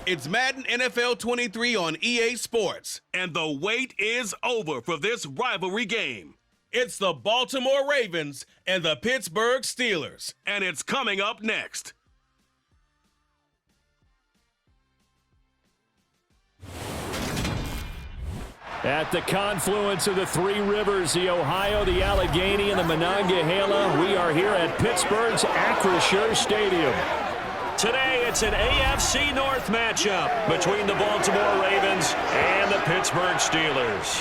It's Madden NFL 23 on EA Sports, and the wait is over for this rivalry game. It's the Baltimore Ravens and the Pittsburgh Steelers, and it's coming up next. At the confluence of the three rivers, the Ohio, the Allegheny, and the Monongahela, we are here at Pittsburgh's Acrisure Stadium. Today, it's an AFC North matchup between the Baltimore Ravens and the Pittsburgh Steelers.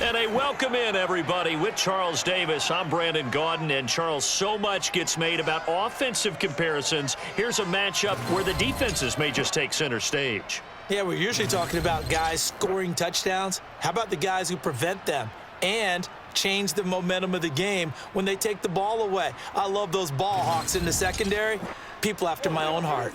And a welcome in, everybody, with Charles Davis. I'm Brandon Gaudin, and Charles, so much gets made about offensive comparisons. Here's a matchup where the defenses may just take center stage. Yeah, we're usually talking about guys scoring touchdowns. How about the guys who prevent them and change the momentum of the game when they take the ball away? I love those ball hawks in the secondary. People after my own heart.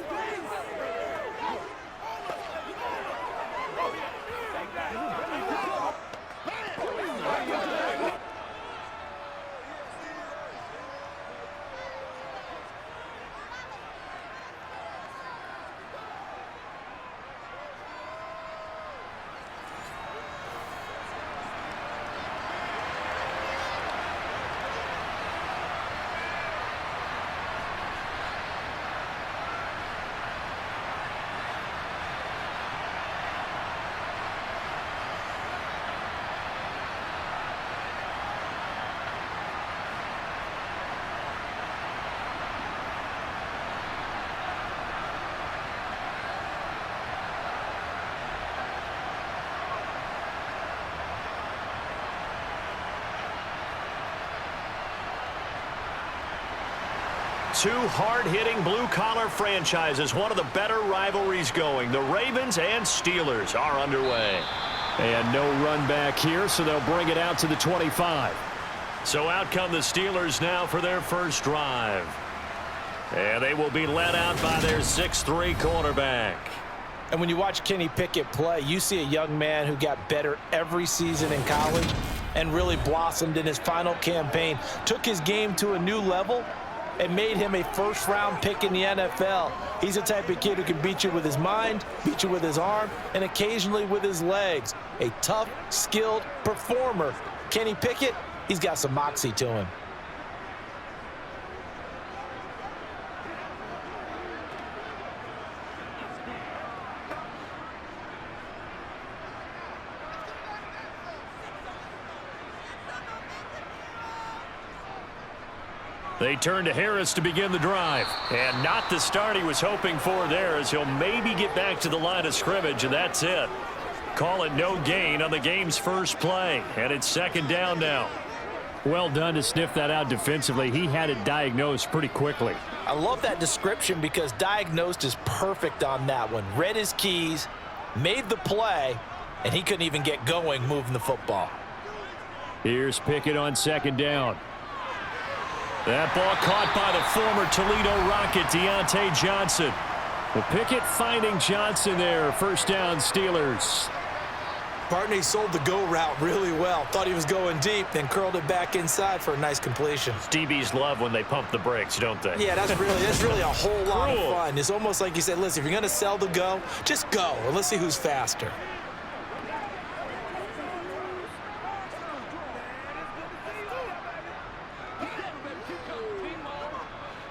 Two hard-hitting blue-collar franchises, one of the better rivalries going. The Ravens and Steelers are underway. And no run back here, so they'll bring it out to the 25. So out come the Steelers now for their first drive. And they will be led out by their 6'3" cornerback. And when you watch Kenny Pickett play, you see a young man who got better every season in college and really blossomed in his final campaign, took his game to a new level, and made him a first-round pick in the NFL. He's the type of kid who can beat you with his mind, beat you with his arm, and occasionally with his legs. A tough, skilled performer. Kenny Pickett, he's got some moxie to him. They turn to Harris to begin the drive. And not the start he was hoping for there, as he'll maybe get back to the line of scrimmage, and that's it. Call it no gain on the game's first play. And it's second down now. Well done to sniff that out defensively. He had it diagnosed pretty quickly. I love that description because diagnosed is perfect on that one. Read his keys, made the play, and he couldn't even get going moving the football. Here's Pickett on second down. That ball caught by the former Toledo Rocket, Deontay Johnson. Well, Pickett finding Johnson there. First down, Steelers. Partney sold the go route really well. Thought he was going deep, then curled it back inside for a nice completion. DBs love when they pump the brakes, don't they? Yeah, that's really a whole lot of fun. It's almost like you said, listen, if you're going to sell the go, just go, and let's see who's faster.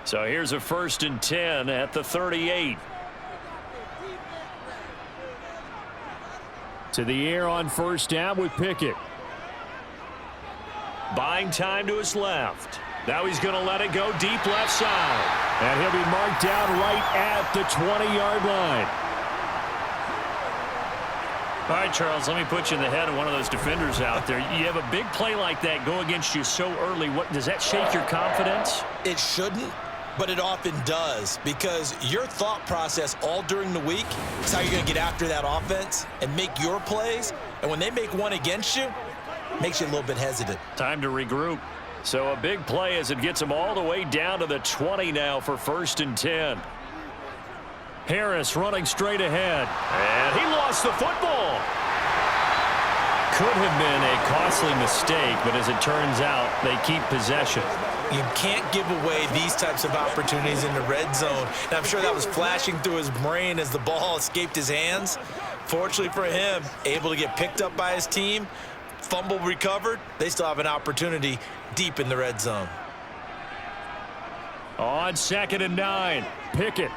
So here's a 1st and 10 at the 38. To the air on first down with Pickett. Buying time to his left. Now he's going to let it go deep left side. And he'll be marked down right at the 20-yard line. All right, Charles, let me put you in the head of one of those defenders out there. You have a big play like that go against you so early. What does that shake your confidence? It shouldn't, but it often does, because your thought process all during the week is how you're going to get after that offense and make your plays. And when they make one against you, it makes you a little bit hesitant. Time to regroup. So a big play as it gets them all the way down to the 20 now for 1st and 10. Harris running straight ahead. And he lost the football. could have been a costly mistake, but as it turns out, they keep possession. You can't give away these types of opportunities in the red zone. And I'm sure that was flashing through his brain as the ball escaped his hands. Fortunately for him, able to get picked up by his team, fumble recovered. They still have an opportunity deep in the red zone. On 2nd and 9, Pickett.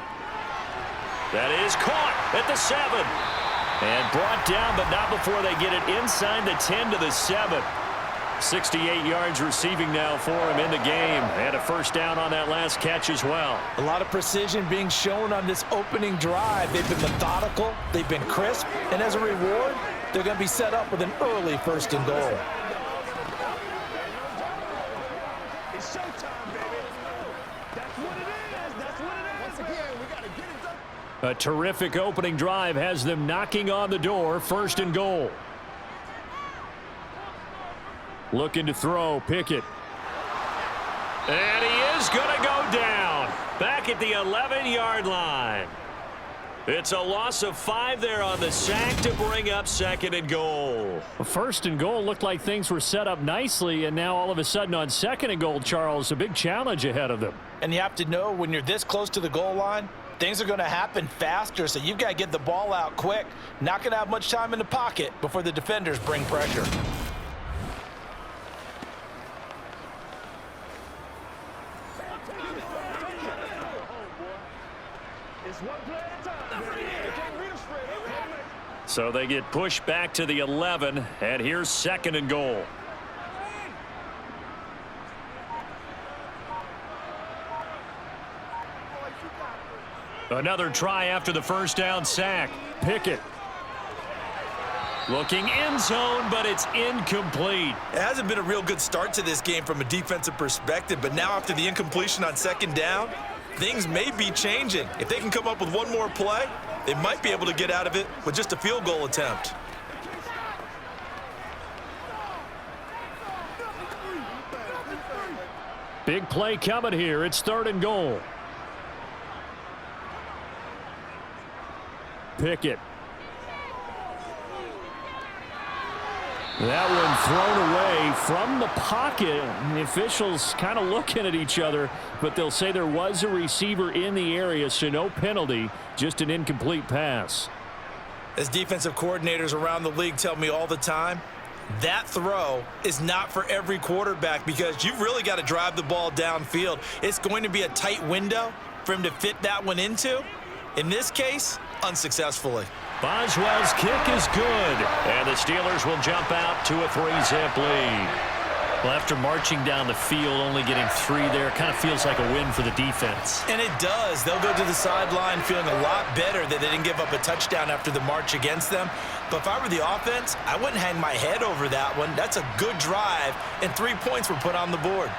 That is caught at the 7. And brought down, but not before they get it inside the 10 to the 7. 68 yards receiving now for him in the game. And a first down on that last catch as well. A lot of precision being shown on this opening drive. They've been methodical, they've been crisp, and as a reward, they're going to be set up with an early 1st and goal. It's showtime, baby. That's what it is. That's what it is. Once again, we got to get it done. A terrific opening drive has them knocking on the door. 1st and goal. Looking to throw, Pickett. And he is going to go down. Back at the 11-yard line. It's a loss of 5 there on the sack to bring up 2nd and goal. 1st and goal looked like things were set up nicely, and now all of a sudden on 2nd and goal, Charles, a big challenge ahead of them. And you have to know when you're this close to the goal line, things are going to happen faster, so you've got to get the ball out quick. Not going to have much time in the pocket before the defenders bring pressure. So they get pushed back to the 11, and here's 2nd and goal. Another try after the first down sack. Pickett. Looking end zone, but it's incomplete. It hasn't been a real good start to this game from a defensive perspective, but now after the incompletion on 2nd down, things may be changing. If they can come up with one more play, they might be able to get out of it with just a field goal attempt. Big play coming here. It's 3rd and goal. Pickett. That one thrown away from the pocket. The officials kind of looking at each other, but they'll say there was a receiver in the area, so no penalty, just an incomplete pass. As defensive coordinators around the league tell me all the time, that throw is not for every quarterback because you've really got to drive the ball downfield. It's going to be a tight window for him to fit that one into. In this case, unsuccessfully. Boswell's kick is good, and the Steelers will jump out to a 3-zip lead. Well, after marching down the field, only getting 3 there, kind of feels like a win for the defense. And it does. They'll go to the sideline feeling a lot better that they didn't give up a touchdown after the march against them. But if I were the offense, I wouldn't hang my head over that one. That's a good drive, and 3 points were put on the board.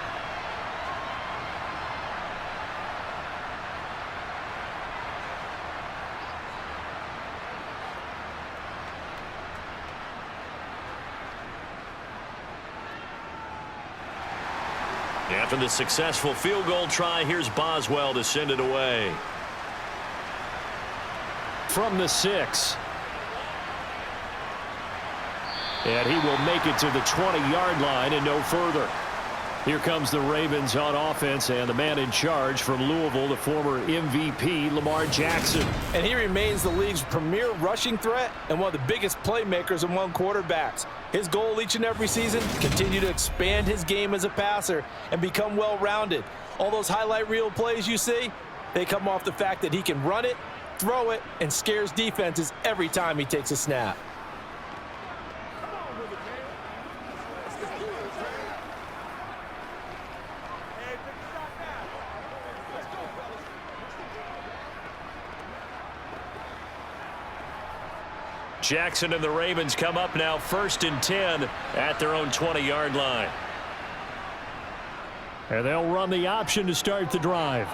After the successful field goal try, here's Boswell to send it away. From the 6. And he will make it to the 20-yard line and no further. Here comes the Ravens on offense, and the man in charge from Louisville, the former MVP, Lamar Jackson. And he remains the league's premier rushing threat and one of the biggest playmakers among quarterbacks. His goal each and every season, continue to expand his game as a passer and become well-rounded. All those highlight reel plays you see, they come off the fact that he can run it, throw it, and scares defenses every time he takes a snap. Jackson and the Ravens come up now 1st and 10 at their own 20-yard line. And they'll run the option to start the drive.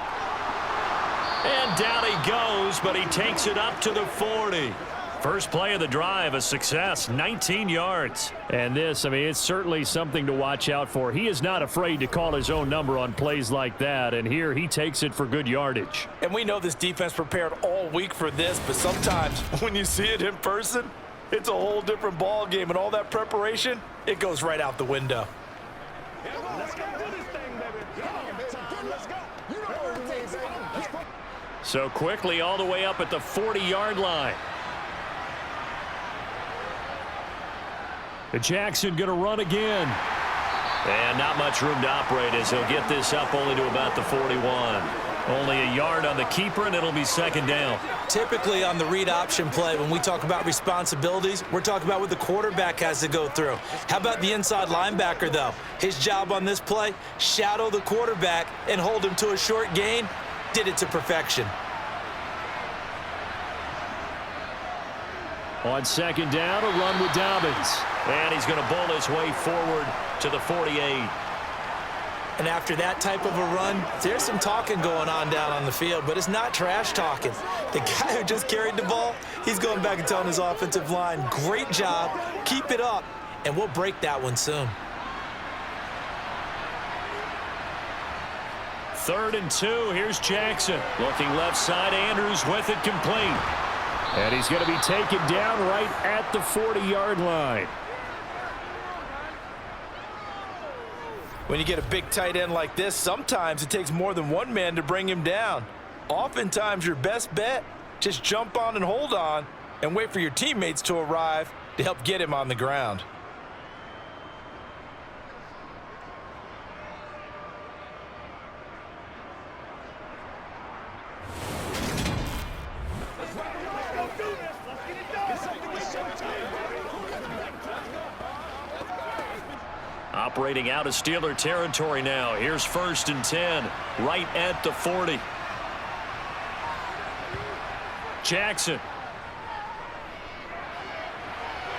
And down he goes, but he takes it up to the 40. First play of the drive, a success, 19 yards. And this, I mean, it's certainly something to watch out for. He is not afraid to call his own number on plays like that, and here he takes it for good yardage. And we know this defense prepared all week for this, but sometimes when you see it in person, it's a whole different ball game, and all that preparation, it goes right out the window. Let's go do this thing, baby. Come on, baby. Let's go. You know what it takes, baby. Let's go. So quickly all the way up at the 40-yard line. Jackson going to run again. And not much room to operate as he'll get this up only to about the 41. Only a yard on the keeper, and it'll be second down. Typically on the read option play, when we talk about responsibilities, we're talking about what the quarterback has to go through. How about the inside linebacker, though? His job on this play, shadow the quarterback and hold him to a short gain. Did it to perfection. On second down, a run with Dobbins. And he's going to bowl his way forward to the 48. And after that type of a run, there's some talking going on down on the field, but it's not trash talking. The guy who just carried the ball, he's going back and telling his offensive line, great job, keep it up, and we'll break that one soon. 3rd and 2, here's Jackson. Looking left side, Andrews with it complete. And he's going to be taken down right at the 40-yard line. When you get a big tight end like this, sometimes it takes more than one man to bring him down. Oftentimes, your best bet, just jump on and hold on and wait for your teammates to arrive to help get him on the ground. Operating out of Steeler territory now. Here's 1st and 10, right at the 40. Jackson.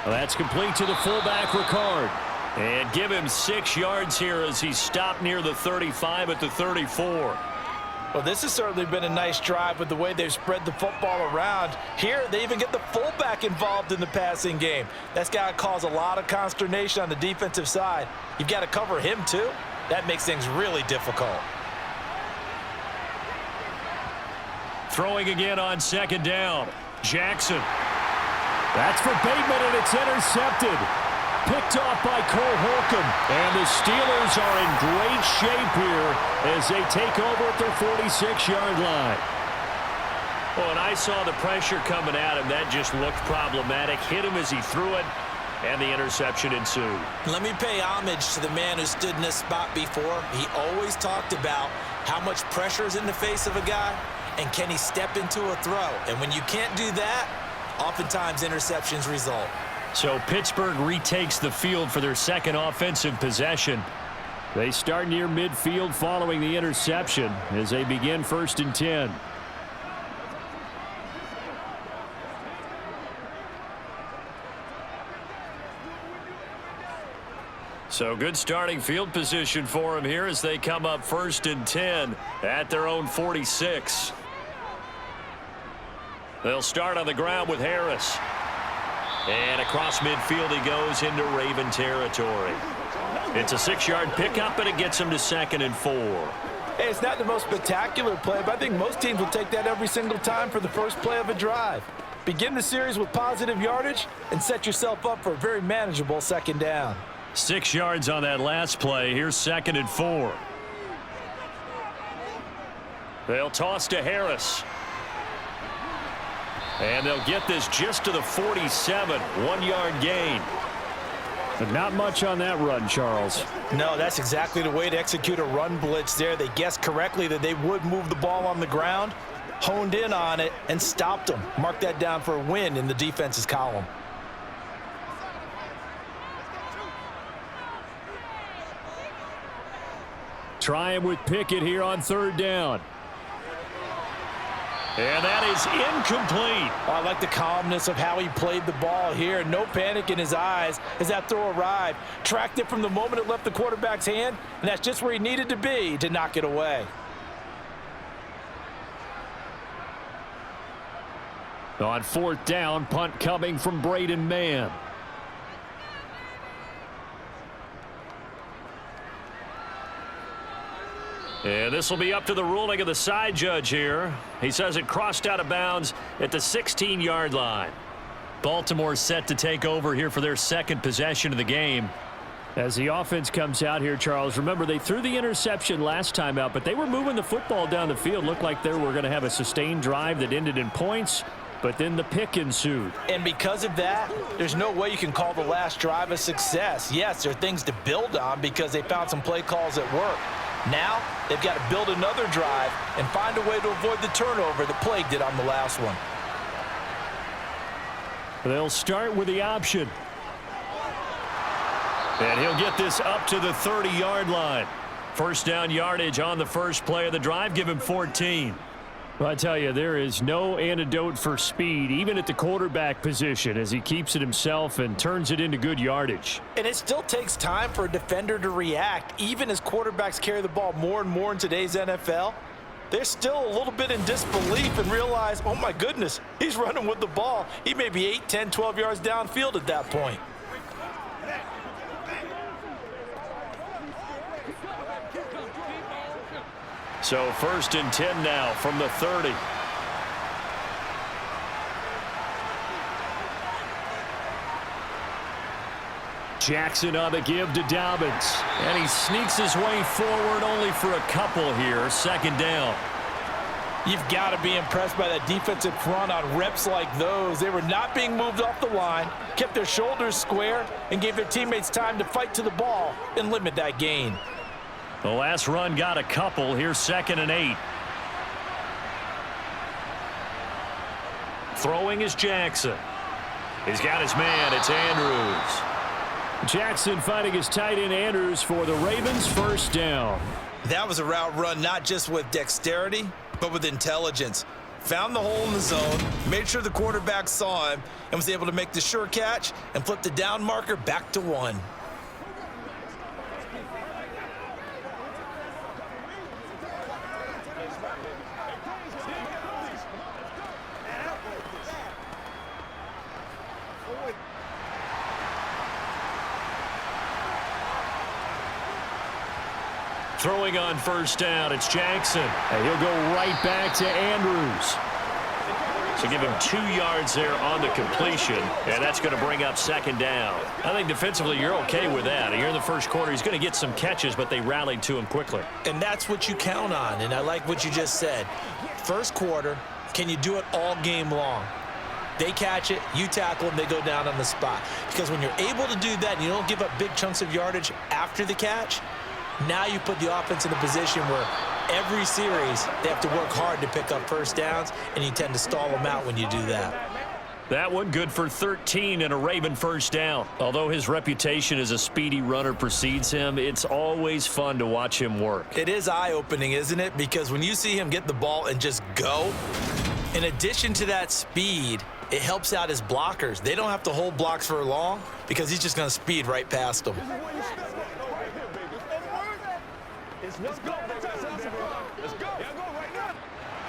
Well, that's complete to the fullback, Ricard. And give him 6 yards here as he stopped near the 35 at the 34. Well, this has certainly been a nice drive with the way they've spread the football around. Here, they even get the fullback involved in the passing game. That's got to cause a lot of consternation on the defensive side. You've got to cover him, too. That makes things really difficult. Throwing again on second down. Jackson. That's for Bateman, and it's intercepted. Picked off by Cole Holcomb. And the Steelers are in great shape here as they take over at their 46-yard line. Well, and I saw the pressure coming at him. That just looked problematic. Hit him as he threw it, and the interception ensued. Let me pay homage to the man who stood in this spot before. He always talked about how much pressure is in the face of a guy, and can he step into a throw. And when you can't do that, oftentimes interceptions result. So Pittsburgh retakes the field for their second offensive possession. They start near midfield following the interception as they begin 1st and 10. So good starting field position for him here as they come up 1st and 10 at their own 46. They'll start on the ground with Harris. And across midfield he goes into Raven territory. It's a 6-yard pickup, and it gets him to 2nd and 4. Hey, it's not the most spectacular play, but I think most teams will take that every single time for the first play of a drive. Begin the series with positive yardage and set yourself up for a very manageable second down. 6 yards on that last play. Here's 2nd and 4. They'll toss to Harris. And they'll get this just to the 47, 1-yard gain. But not much on that run, Charles. No, that's exactly the way to execute a run blitz there. They guessed correctly that they would move the ball on the ground, honed in on it, and stopped them. Mark that down for a win in the defense's column. Try him with Pickett here on 3rd down. And that is incomplete. Oh, I like the calmness of how he played the ball here. No panic in his eyes as that throw arrived. Tracked it from the moment it left the quarterback's hand, and that's just where he needed to be to knock it away. On 4th down, punt coming from Braden Mann. And this will be up to the ruling of the side judge here. He says it crossed out of bounds at the 16-yard line. Baltimore set to take over here for their second possession of the game. As the offense comes out here, Charles, remember they threw the interception last time out, but they were moving the football down the field. Looked like they were going to have a sustained drive that ended in points, but then the pick ensued. And because of that, there's no way you can call the last drive a success. Yes, there are things to build on because they found some play calls that work. Now, they've got to build another drive and find a way to avoid the turnover that plagued it on the last one. They'll start with the option. And he'll get this up to the 30-yard line. First down yardage on the first play of the drive. Give him 14. Well, I tell you, there is no antidote for speed, even at the quarterback position, as he keeps it himself and turns it into good yardage. And it still takes time for a defender to react. Even as quarterbacks carry the ball more and more in today's NFL, they're still a little bit in disbelief and realize, oh my goodness, he's running with the ball. He may be 8, 10, 12 yards downfield at that point. So 1st and 10 now from the 30. Jackson on the give to Dobbins. And he sneaks his way forward only for a couple here. Second down. You've got to be impressed by that defensive front on reps like those. They were not being moved off the line, kept their shoulders square, and gave their teammates time to fight to the ball and limit that gain. The last run got a couple. Here's 2nd and 8. Throwing is Jackson. He's got his man. It's Andrews. Jackson finding his tight end Andrews for the Ravens. First down. That was a route run not just with dexterity, but with intelligence. Found the hole in the zone, made sure the quarterback saw him, and was able to make the sure catch and flip the down marker back to 1. Throwing on first down, it's Jackson. And he'll go right back to Andrews. So give him 2 yards there on the completion, and that's going to bring up 2nd down. I think defensively you're okay with that. Here in the first quarter, he's going to get some catches, but they rallied to him quickly. And that's what you count on, and I like what you just said. First quarter, can you do it all game long? They catch it, you tackle them, they go down on the spot. Because when you're able to do that and you don't give up big chunks of yardage after the catch, now you put the offense in a position where every series they have to work hard to pick up first downs, and you tend to stall them out when you do that. That one good for 13 and a Raven first down. Although his reputation as a speedy runner precedes him, it's always fun to watch him work. It is eye-opening, isn't it? Because when you see him get the ball and just go, in addition to that speed, it helps out his blockers. They don't have to hold blocks for long because he's just going to speed right past them. Let's go. Let's go. Right now.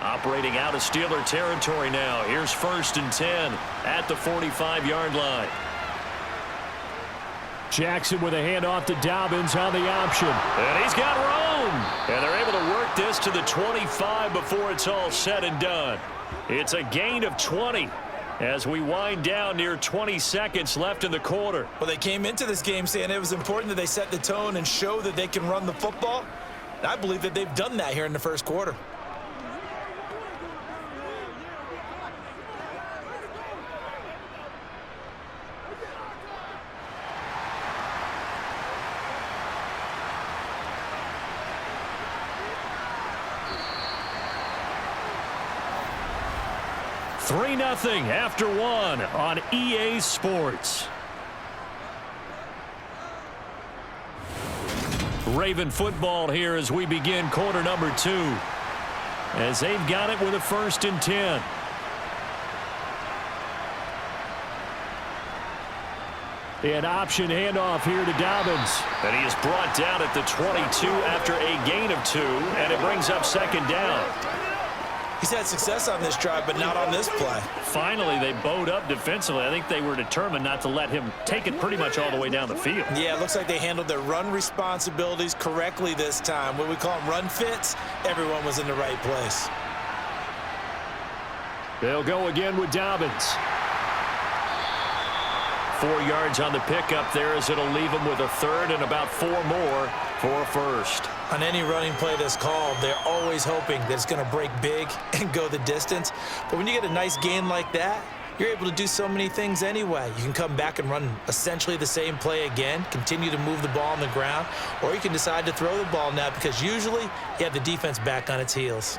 Operating out of Steeler territory now. Here's 1st and 10 at the 45-yard line. Jackson with a handoff to Dobbins on the option. And he's got room. And they're able to work this to the 25 before it's all said and done. It's a gain of 20 as we wind down near 20 seconds left in the quarter. Well, they came into this game saying it was important that they set the tone and show that they can run the football. And I believe that they've done that here in the first quarter. Three 3-0 after one on EA Sports. Raven football here as we begin quarter number 2. As they've got it with a 1st and 10. An option handoff here to Dobbins. And he is brought down at the 22 after a gain of 2, and it brings up 2nd down. He's had success on this drive, but not on this play. Finally, they bowed up defensively. I think they were determined not to let him take it pretty much all the way down the field. Yeah, it looks like they handled their run responsibilities correctly this time. What we call them run fits, everyone was in the right place. They'll go again with Dobbins. 4 yards on the pickup there, as it'll leave them with a third and about 4 more for a first. On any running play that's called, they're always hoping that it's going to break big and go the distance. But when you get a nice gain like that, you're able to do so many things anyway. You can come back and run essentially the same play again, continue to move the ball on the ground, or you can decide to throw the ball now because usually you have the defense back on its heels.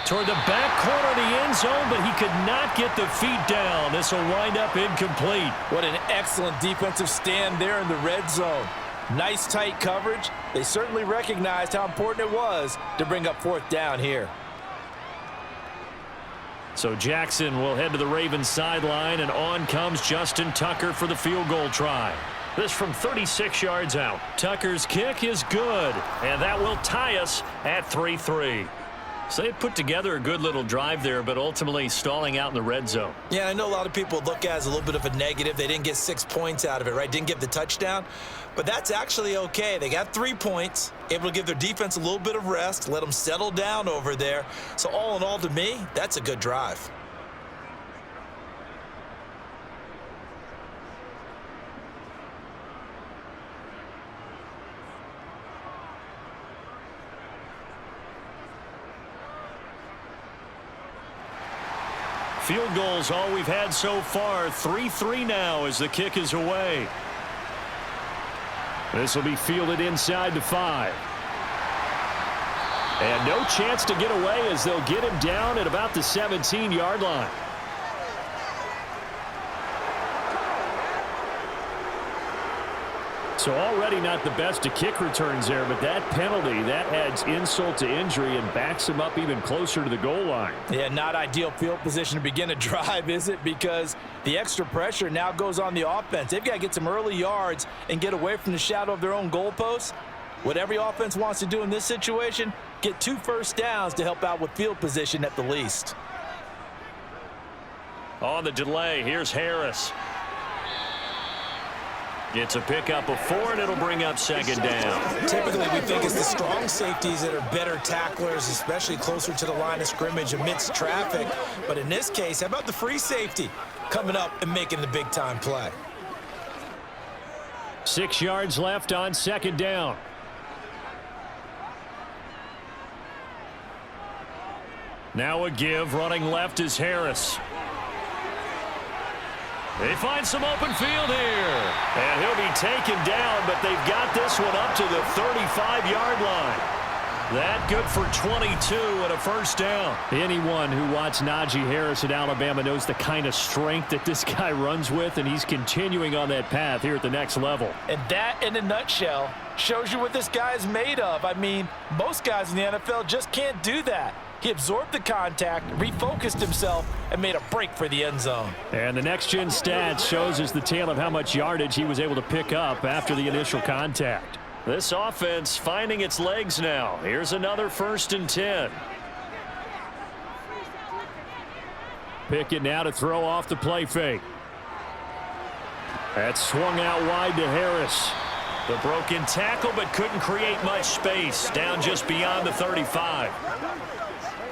Toward the back corner of the end zone, but he could not get the feet down. This will wind up incomplete. What an excellent defensive stand there in the red zone. Nice tight coverage. They certainly recognized how important it was to bring up 4th down here. So Jackson will head to the Ravens sideline, and on comes Justin Tucker for the field goal try. This from 36 yards out. Tucker's kick is good, And that will tie us at 3-3. so they put together a good little drive there, but ultimately stalling out in the red zone. Yeah, I know a lot of people look at it as a little bit of a negative. They didn't get 6 points out of it, right? Didn't get the touchdown. But that's actually okay. They got 3 points, able to give their defense a little bit of rest, let them settle down over there. So all in all, to me, that's a good drive. Field goals all we've had so far. 3-3 now as the kick is away. This will be fielded inside the 5. And no chance to get away as they'll get him down at about the 17-yard line. So already not the best of kick returns there, but that penalty, that adds insult to injury and backs him up even closer to the goal line. Yeah, not ideal field position to begin a drive, is it? Because the extra pressure now goes on the offense. They've got to get some early yards and get away from the shadow of their own goalposts. What every offense wants to do in this situation, get 2 first downs to help out with field position at the least. On the delay, here's Harris. It's a pickup of 4, and it'll bring up 2nd down. Typically, we think it's the strong safeties that are better tacklers, especially closer to the line of scrimmage amidst traffic. But in this case, how about the free safety coming up and making the big-time play? 6 yards left on 2nd down. Now a give. Running left is Harris. They find some open field here. And he'll be taken down, but they've got this one up to the 35-yard line. That good for 22 and a first down. Anyone who watched Najee Harris at Alabama knows the kind of strength that this guy runs with, and he's continuing on that path here at the next level. And that, in a nutshell, shows you what this guy is made of. I mean, most guys in the NFL just can't do that. He absorbed the contact, refocused himself, and made a break for the end zone. And the next-gen stats shows us the tale of how much yardage he was able to pick up after the initial contact. This offense finding its legs now. Here's another 1st and 10. Pickett now to throw off the play fake. That's swung out wide to Harris. The broken tackle, but couldn't create much space. Down just beyond the 35.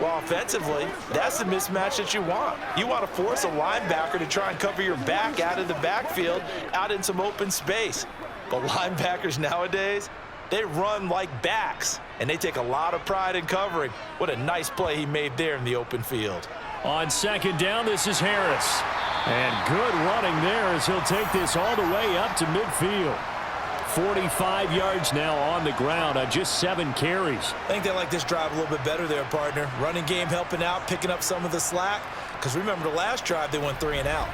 Well, offensively, that's the mismatch that you want. You want to force a linebacker to try and cover your back out of the backfield, out in some open space. But linebackers nowadays, they run like backs, and they take a lot of pride in covering. What a nice play he made there in the open field. On 2nd down, this is Harris. And good running there as he'll take this all the way up to midfield. 45 yards now on the ground on just 7 carries. I think they like this drive a little bit better there, partner. Running game helping out, picking up some of the slack. Because remember the last drive, they went 3 and out.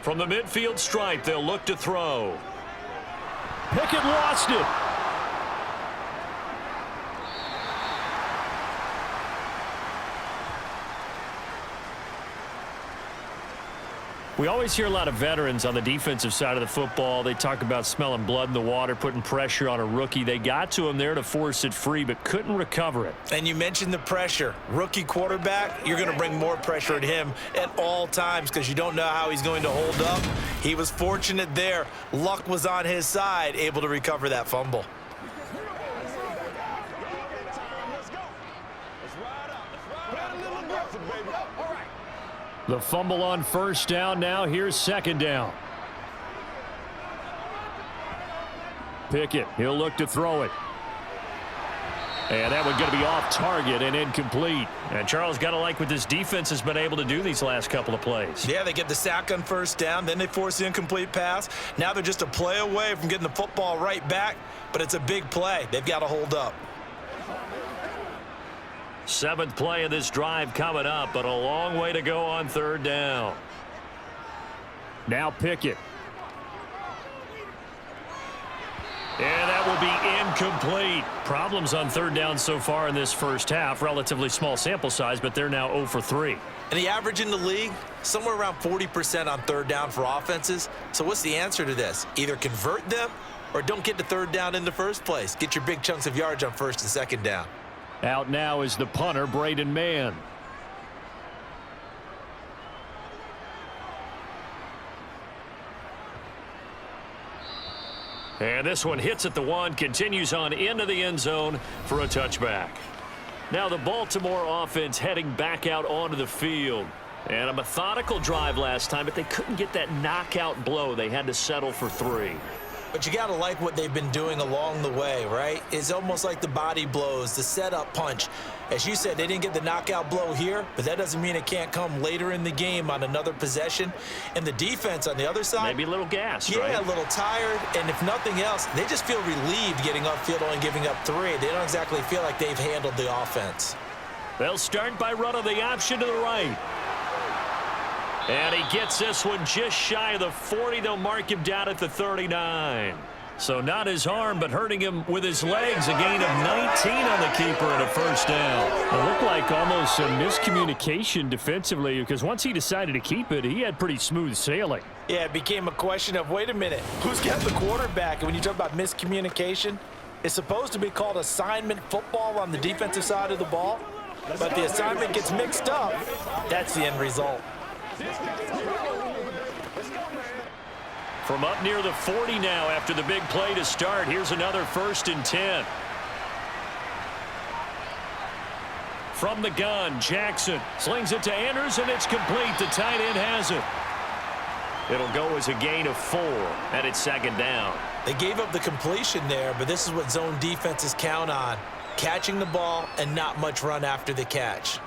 From the midfield stripe, they'll look to throw. Pickett lost it. We always hear a lot of veterans on the defensive side of the football. They talk about smelling blood in the water, putting pressure on a rookie. They got to him there to force it free, but couldn't recover it. And you mentioned the pressure. Rookie quarterback, you're going to bring more pressure at him at all times because you don't know how he's going to hold up. He was fortunate there. Luck was on his side, able to recover that fumble. The fumble on first down. Now here's second down. Pickett, he'll look to throw it. And that one going to be off target and incomplete. And Charles, got to like what this defense has been able to do these last couple of plays. Yeah, they get the sack on first down, then they force the incomplete pass. Now they're just a play away from getting the football right back, but it's a big play. They've got to hold up. 7th play of this drive coming up, but a long way to go on third down. Now Pickett. And that will be incomplete. Problems on third down so far in this first half. Relatively small sample size, but they're now 0 for 3. And the average in the league, somewhere around 40% on third down for offenses. So what's the answer to this? Either convert them or don't get to third down in the first place. Get your big chunks of yards on first and second down. Out now is the punter, Braden Mann. And this one hits at the 1, continues on into the end zone for a touchback. Now the Baltimore offense heading back out onto the field. And a methodical drive last time, but they couldn't get that knockout blow. They had to settle for 3. But you got to like what they've been doing along the way, right? It's almost like the body blows, the setup punch. As you said, they didn't get the knockout blow here, but that doesn't mean it can't come later in the game on another possession. And the defense on the other side, maybe a little gassed, yeah, right? A little tired. And if nothing else, they just feel relieved getting upfield only giving up 3. They don't exactly feel like they've handled the offense. They'll start by running the option to the right. And he gets this one just shy of the 40. They'll mark him down at the 39. So not his arm, but hurting him with his legs. A gain of 19 on the keeper and a first down. It looked like almost a miscommunication defensively because once he decided to keep it, he had pretty smooth sailing. Yeah, it became a question of, wait a minute, who's got the quarterback? And when you talk about miscommunication, it's supposed to be called assignment football on the defensive side of the ball. But the assignment gets mixed up. That's the end result. From up near the 40 now after the big play to start. Here's another 1st and 10. From the gun, Jackson slings it to Andrews, and it's complete. The tight end has it. It'll go as a gain of 4, and it's second down. They gave up the completion there, but this is what zone defenses count on. Catching the ball and not much run after the catch.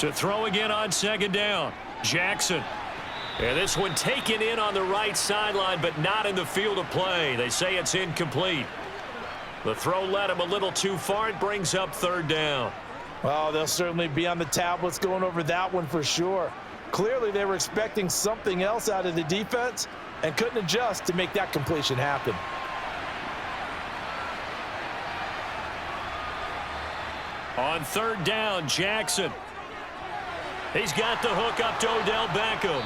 To throw again on second down, Jackson. And this one taken in on the right sideline, but not in the field of play. They say it's incomplete. The throw led him a little too far. It brings up third down. Well, they'll certainly be on the tablets going over that one for sure. Clearly, they were expecting something else out of the defense and couldn't adjust to make that completion happen. On third down, Jackson. He's got the hook up to Odell Beckham.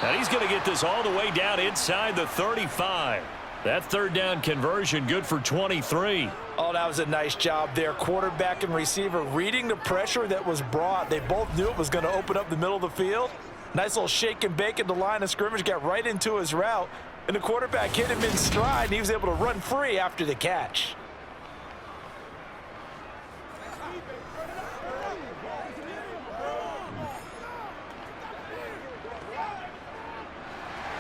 And he's going to get this all the way down inside the 35. That third down conversion good for 23. Oh, that was a nice job there. Quarterback and receiver reading the pressure that was brought. They both knew it was going to open up the middle of the field. Nice little shake and bake at the line of scrimmage, got right into his route. And the quarterback hit him in stride, and he was able to run free after the catch.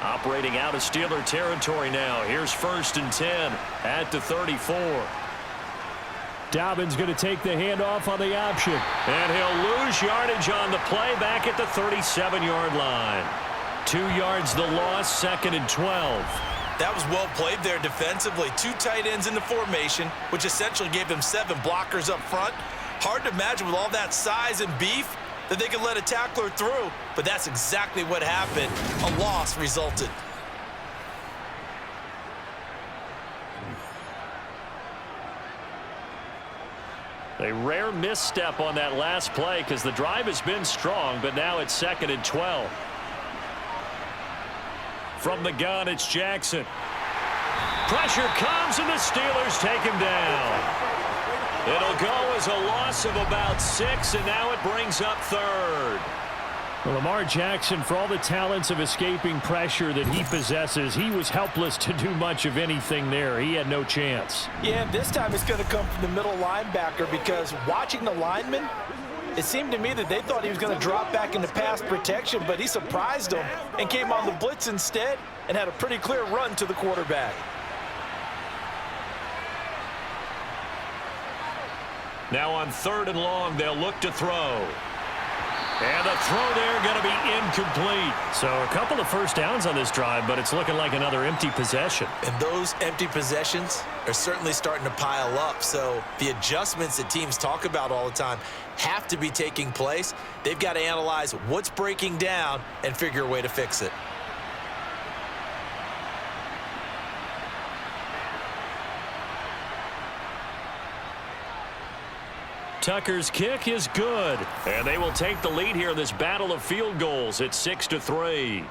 Operating out of Steeler territory now. Here's 1st and 10 at the 34. Dobbins going to take the handoff on the option. And he'll lose yardage on the play back at the 37-yard line. 2 yards the loss, 2nd and 12. That was well played there defensively. 2 tight ends in the formation, which essentially gave them 7 blockers up front. Hard to imagine with all that size and beef that they could let a tackler through, but that's exactly what happened. A loss resulted. A rare misstep on that last play because the drive has been strong, but now it's 2nd and 12. From the gun, it's Jackson. Pressure comes, and the Steelers take him down. It'll go as a loss of about 6, and now it brings up 3rd. Well, Lamar Jackson, for all the talents of escaping pressure that he possesses, he was helpless to do much of anything there. He had no chance. Yeah, and this time it's going to come from the middle linebacker because watching the lineman, it seemed to me that they thought he was going to drop back into pass protection, but he surprised them and came on the blitz instead and had a pretty clear run to the quarterback. Now on 3rd and long, they'll look to throw. And the throw there going to be incomplete. So a couple of first downs on this drive, but it's looking like another empty possession. And those empty possessions are certainly starting to pile up. So the adjustments that teams talk about all the time have to be taking place. They've got to analyze what's breaking down and figure a way to fix it. Tucker's kick is good. And they will take the lead here in this battle of field goals. It's 6-3.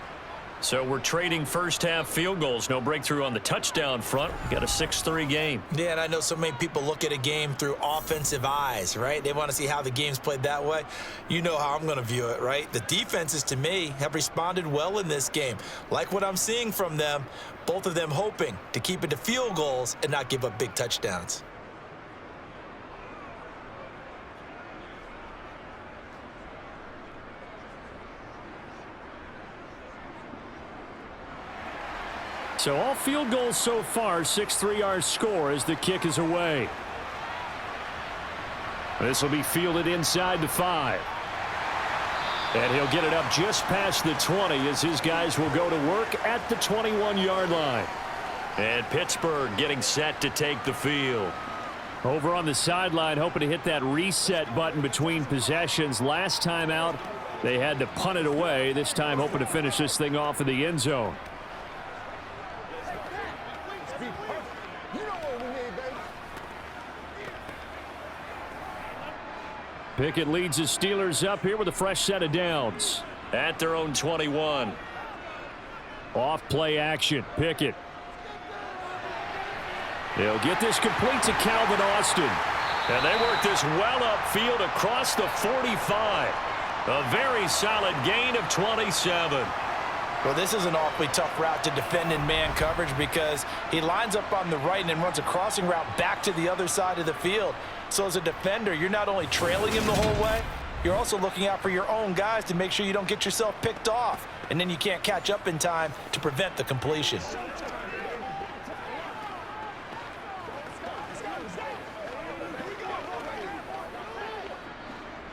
So we're trading first-half field goals. No breakthrough on the touchdown front. We got a 6-3 game. Yeah, and I know so many people look at a game through offensive eyes, right? They want to see how the game's played that way. You know how I'm going to view it, right? The defenses, to me, have responded well in this game. Like what I'm seeing from them, both of them hoping to keep it to field goals and not give up big touchdowns. So all field goals so far, 6-3 our score as the kick is away. This will be fielded inside the 5. And he'll get it up just past the 20 as his guys will go to work at the 21-yard line. And Pittsburgh getting set to take the field. Over on the sideline, hoping to hit that reset button between possessions. Last time out, they had to punt it away. This time hoping to finish this thing off in the end zone. Pickett leads his Steelers up here with a fresh set of downs. At their own 21. Off play action. Pickett. They'll get this complete to Calvin Austin. And they work this well upfield across the 45. A very solid gain of 27. Well, this is an awfully tough route to defend in man coverage because he lines up on the right and then runs a crossing route back to the other side of the field. So as a defender, you're not only trailing him the whole way, you're also looking out for your own guys to make sure you don't get yourself picked off. And then you can't catch up in time to prevent the completion.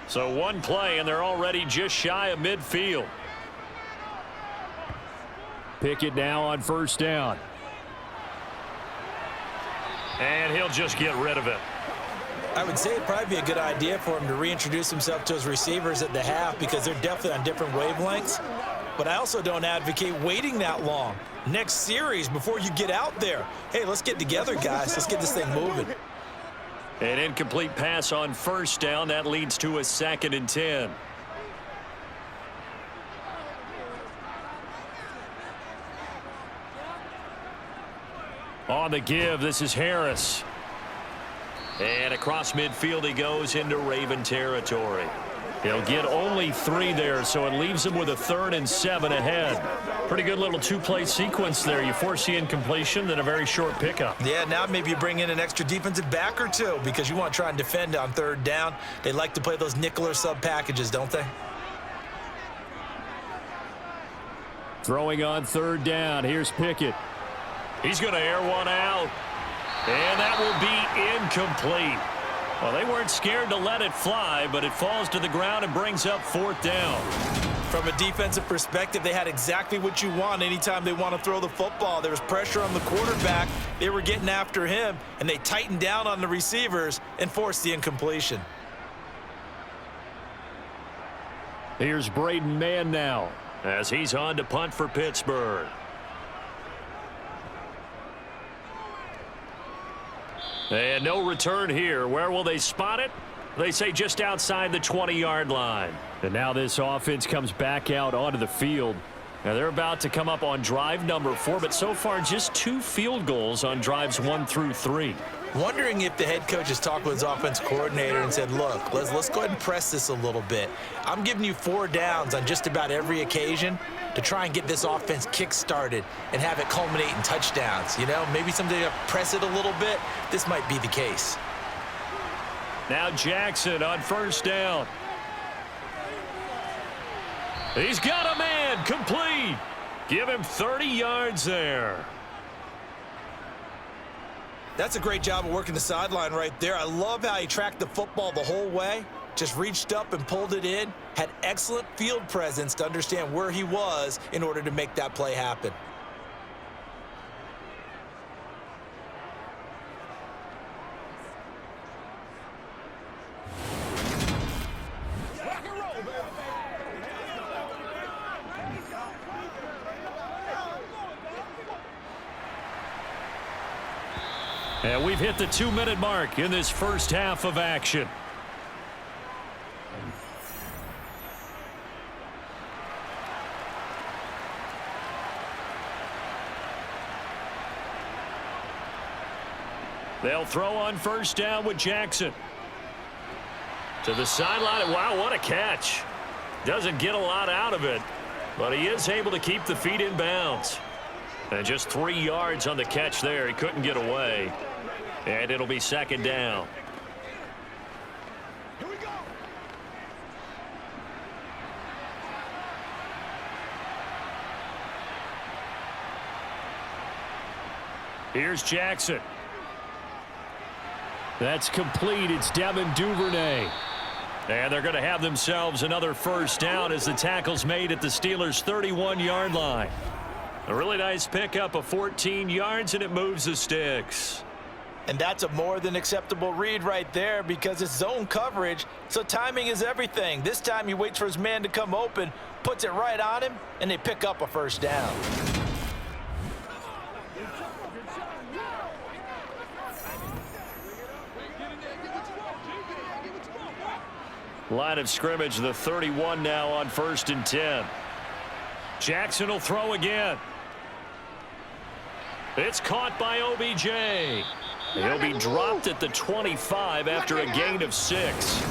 So one play, and they're already just shy of midfield. Pickett now on first down. And he'll just get rid of it. I would say it'd probably be a good idea for him to reintroduce himself to his receivers at the half because they're definitely on different wavelengths. But I also don't advocate waiting that long. Next series before you get out there. Hey, let's get together, guys. Let's get this thing moving. An incomplete pass on first down. That leads to a 2nd and 10. On the give, this is Harris. And across midfield he goes into Raven territory. He'll get only 3 there, so it leaves him with a 3rd and 7 ahead. Pretty good little 2-play sequence there. You force the incompletion, then a very short pickup. Yeah, now maybe you bring in an extra defensive back or two because you want to try and defend on 3rd down. They like to play those nickel or sub packages, don't they? Throwing on 3rd down. Here's Pickett. He's going to air one out. And that will be incomplete. Well, they weren't scared to let it fly, but it falls to the ground and brings up 4th down. From a defensive perspective, they had exactly what you want anytime they want to throw the football. There was pressure on the quarterback. They were getting after him, and they tightened down on the receivers and forced the incompletion. Here's Braden Mann now as he's on to punt for Pittsburgh. And no return here. Where will they spot it? They say just outside the 20-yard line. And now this offense comes back out onto the field. Now they're about to come up on drive number 4, but so far just 2 field goals on drives 1 through 3. Wondering if the head coach has talked with his offense coordinator and said, look, let's go ahead and press this a little bit. I'm giving you 4 downs on just about every occasion to try and get this offense kick-started and have it culminate in touchdowns. You know, maybe someday to press it a little bit. This might be the case. Now Jackson on first down. He's got a man, complete. Give him 30 yards there. That's a great job of working the sideline right there. I love how he tracked the football the whole way, just reached up and pulled it in, had excellent field presence to understand where he was in order to make that play happen. And we've hit the 2-minute mark in this first half of action. They'll throw on first down with Jackson. To the sideline. Wow, what a catch. Doesn't get a lot out of it, but he is able to keep the feet in bounds. And just 3 yards on the catch there. He couldn't get away. And it'll be second down. Here we go. Here's Jackson. That's complete. It's Devin Duvernay. And they're going to have themselves another first down as the tackle's made at the Steelers' 31-yard line. A really nice pickup of 14 yards, and it moves the sticks. And that's a more than acceptable read right there because it's zone coverage, so timing is everything. This time he waits for his man to come open, puts it right on him, and they pick up a first down. Line of scrimmage, the 31 now on 1st and 10. Jackson will throw again. It's caught by OBJ. He'll be dropped at the 25 after a gain of 6.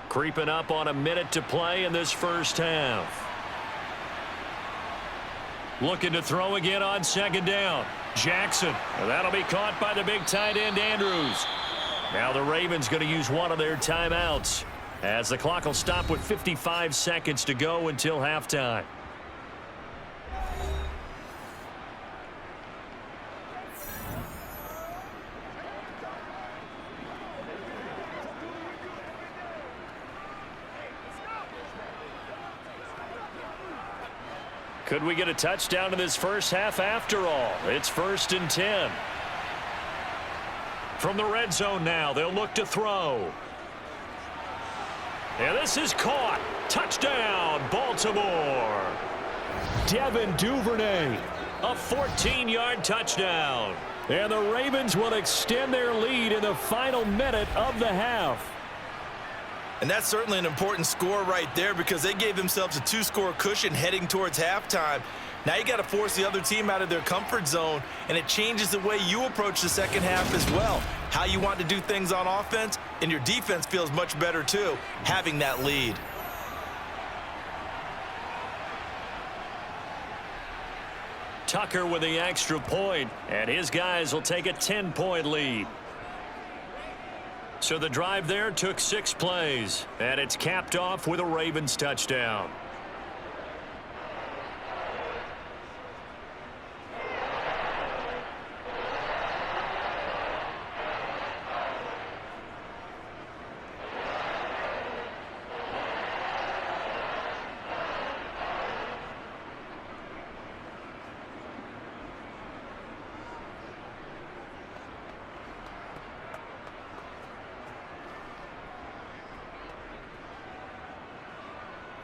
Creeping up on a minute to play in this first half. Looking to throw again on second down. Jackson. And that'll be caught by the big tight end, Andrews. Now the Ravens going to use one of their timeouts as the clock will stop with 55 seconds to go until halftime. Could we get a touchdown in this first half after all? It's 1st and 10. From the red zone now, they'll look to throw. And this is caught. Touchdown, Baltimore. Devin Duvernay, a 14-yard touchdown. And the Ravens will extend their lead in the final minute of the half. And that's certainly an important score right there because they gave themselves a 2-score cushion heading towards halftime. Now you got to force the other team out of their comfort zone, and it changes the way you approach the second half as well. How you want to do things on offense, and your defense feels much better too, having that lead. Tucker with the extra point, and his guys will take a 10-point lead. So the drive there took 6 plays, and it's capped off with a Ravens touchdown.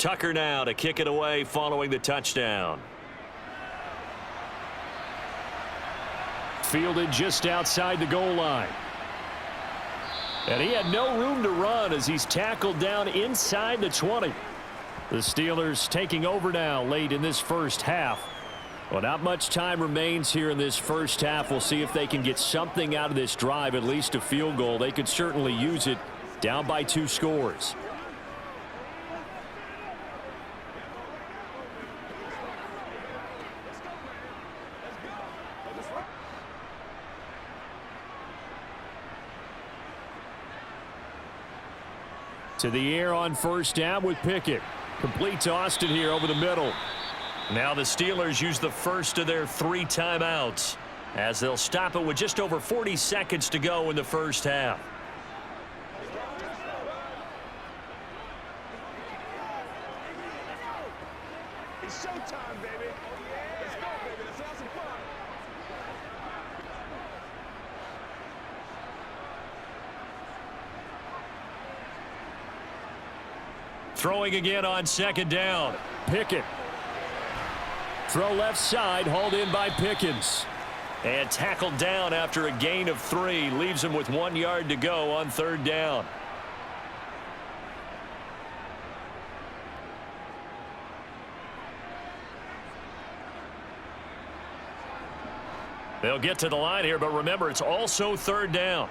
Tucker now to kick it away following the touchdown. Fielded just outside the goal line. And he had no room to run as he's tackled down inside the 20. The Steelers taking over now late in this first half. Well, not much time remains here in this first half. We'll see if they can get something out of this drive, at least a field goal. They could certainly use it, down by 2 scores. To the air on first down with Pickett. Complete to Austin here over the middle. Now the Steelers use the first of their 3 timeouts as they'll stop it with just over 40 seconds to go in the first half. It's showtime, baby. Let's go, baby. Let's have some fun. Throwing again on second down. Pickett. Throw left side, hauled in by Pickens. And tackled down after a gain of 3. Leaves him with 1 yard to go on third down. They'll get to the line here, but remember, it's also third down.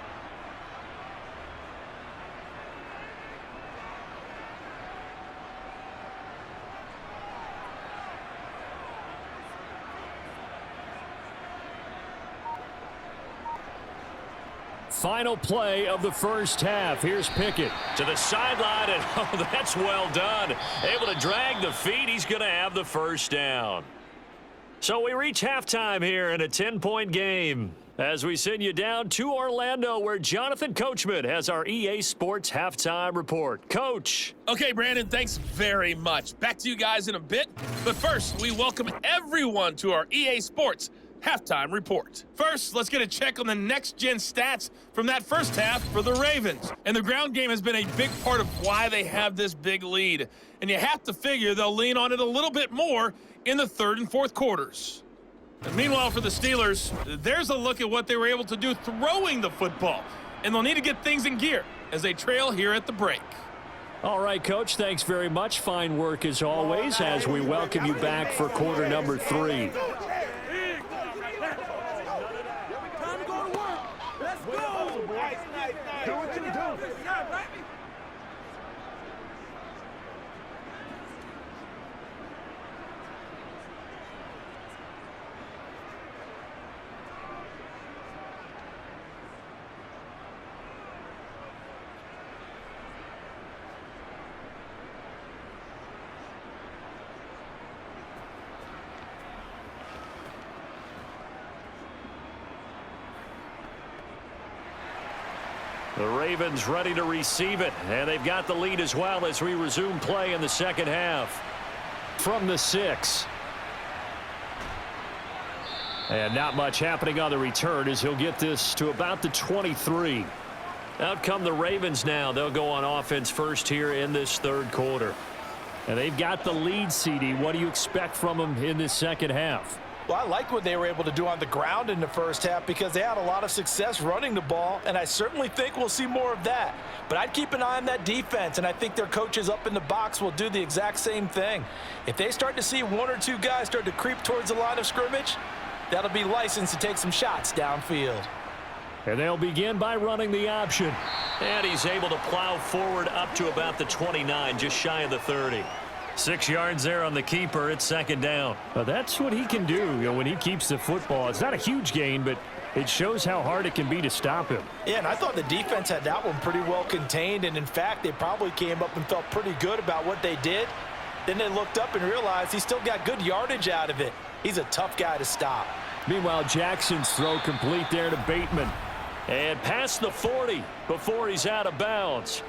Final play of the first half. Here's Pickett. To the sideline, and oh, that's well done. Able to drag the feet. He's going to have the first down. So we reach halftime here in a 10-point game as we send you down to Orlando, where Jonathan Coachman has our EA Sports halftime report. Coach. Okay, Brandon, thanks very much. Back to you guys in a bit. But first, we welcome everyone to our EA Sports halftime report. First, let's get a check on the next-gen stats from that first half for the Ravens. And the ground game has been a big part of why they have this big lead. And you have to figure they'll lean on it a little bit more in the third and fourth quarters. And meanwhile, for the Steelers, there's a look at what they were able to do throwing the football. And they'll need to get things in gear as they trail here at the break. All right, Coach, thanks very much. Fine work as always as we welcome you back for quarter number 3. The Ravens ready to receive it, and they've got the lead as well as we resume play in the second half. From the 6. And not much happening on the return as he'll get this to about the 23. Out come the Ravens now. They'll go on offense first here in this third quarter. And they've got the lead, CD. What do you expect from them in this second half? Well, I like what they were able to do on the ground in the first half because they had a lot of success running the ball, and I certainly think we'll see more of that. But I'd keep an eye on that defense, and I think their coaches up in the box will do the exact same thing. If they start to see 1 or 2 guys start to creep towards the line of scrimmage, that'll be licensed to take some shots downfield. And they'll begin by running the option. And he's able to plow forward up to about the 29, just shy of the 30. 6 yards there on the keeper. It's second down. Well, that's what he can do, when he keeps the football. It's not a huge gain, but it shows how hard it can be to stop him. Yeah, and I thought the defense had that one pretty well contained, and in fact, they probably came up and felt pretty good about what they did. Then they looked up and realized he still got good yardage out of it. He's a tough guy to stop. Meanwhile, Jackson's throw complete there to Bateman. And past the 40 before he's out of bounds.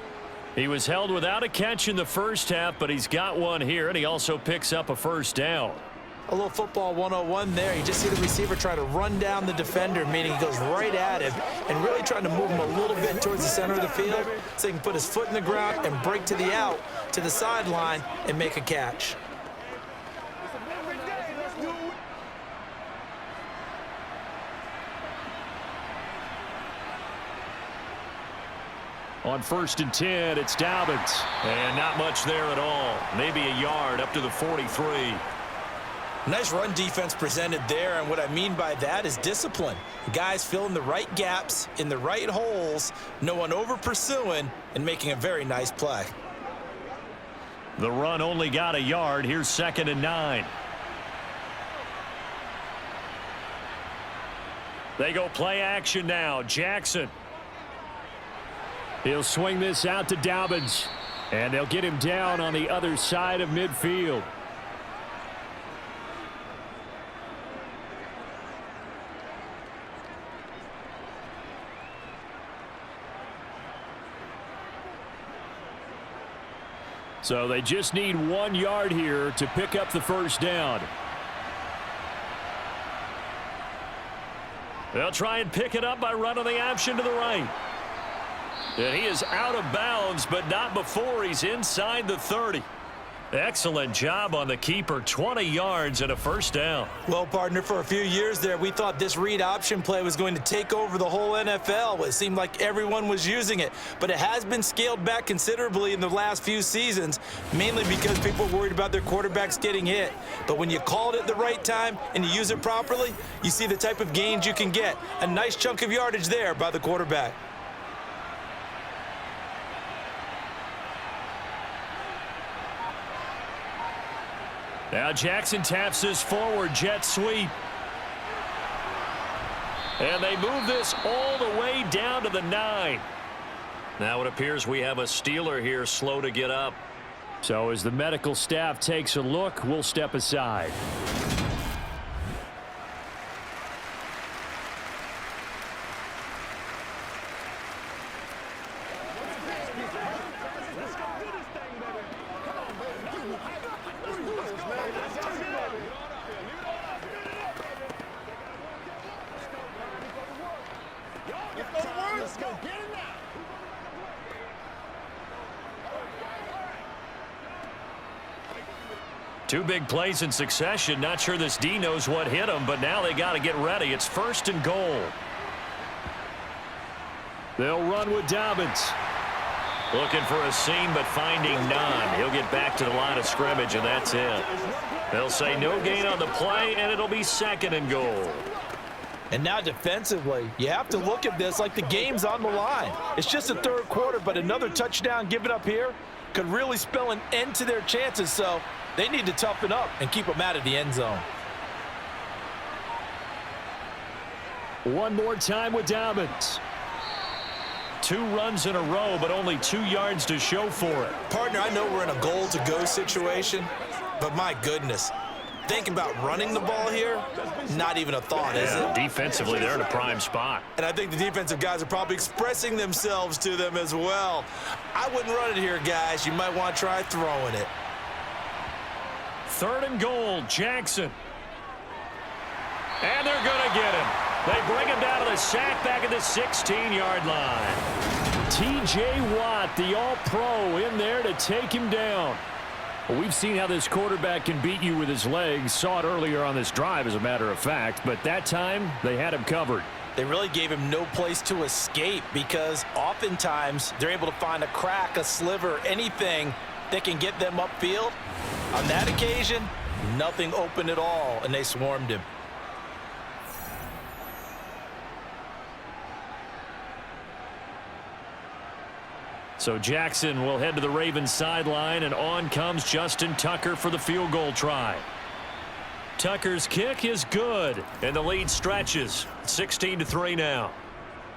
He was held without a catch in the first half, but he's got one here, and he also picks up a first down. A little football 101 there. You just see the receiver try to run down the defender, meaning he goes right at him and really trying to move him a little bit towards the center of the field so he can put his foot in the ground and break to the out, to the sideline, and make a catch. On 1st and 10, it's Dobbins. And not much there at all. Maybe a yard up to the 43. Nice run defense presented there, and what I mean by that is discipline. Guys filling the right gaps in the right holes, no one over pursuing, and making a very nice play. The run only got a yard. Here's 2nd and 9. They go play action now. Jackson. He'll swing this out to Dobbins, and they'll get him down on the other side of midfield. So they just need 1 yard here to pick up the first down. They'll try and pick it up by running the option to the right. And he is out of bounds, but not before he's inside the 30. Excellent job on the keeper. 20 yards and a first down. Well, partner, for a few years there, we thought this read option play was going to take over the whole NFL. It seemed like everyone was using it, but it has been scaled back considerably in the last few seasons, mainly because people were worried about their quarterbacks getting hit. But when you call it at the right time and you use it properly, you see the type of gains you can get. A nice chunk of yardage there by the quarterback. Now Jackson taps this forward jet sweep. And they move this all the way down to the 9. Now it appears we have a Steeler here slow to get up. So as the medical staff takes a look, we'll step aside. Two big plays in succession. Not sure this D knows what hit him, but now they got to get ready. It's 1st and goal. They'll run with Dobbins. Looking for a seam, but finding none. He'll get back to the line of scrimmage, and that's it. They'll say no gain on the play, and it'll be 2nd and goal. And now defensively, you have to look at this like the game's on the line. It's just the 3rd quarter, but another touchdown given up here could really spell an end to their chances, so they need to toughen up and keep them out of the end zone. One more time with Dobbins. 2 runs in a row, but only 2 yards to show for it. Partner, I know we're in a goal-to-go situation, but my goodness, think about running the ball here, not even a thought, is it? Defensively, they're in a prime spot. And I think the defensive guys are probably expressing themselves to them as well. I wouldn't run it here, guys. You might want to try throwing it. 3rd and goal, Jackson. And they're going to get him. They bring him down to the sack back at the 16-yard line. T.J. Watt, the all-pro, in there to take him down. Well, we've seen how this quarterback can beat you with his legs. Saw it earlier on this drive, as a matter of fact. But that time, they had him covered. They really gave him no place to escape because oftentimes they're able to find a crack, a sliver, anything that can get them upfield. On that occasion, nothing open at all, and they swarmed him. So Jackson will head to the Ravens sideline, and on comes Justin Tucker for the field goal try. Tucker's kick is good, and the lead stretches. 16-3 now.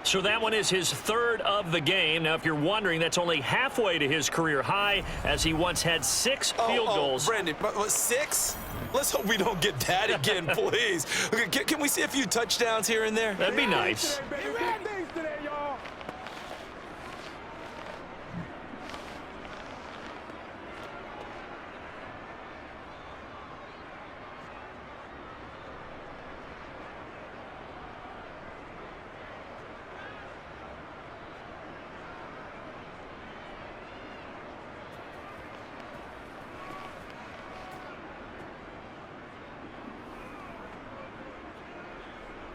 So that one is his 3rd of the game. Now, if you're wondering, that's only halfway to his career high, as he once had 6 field goals. Brandon, 6? Let's hope we don't get that again, please. Okay, can we see a few touchdowns here and there? That'd be nice.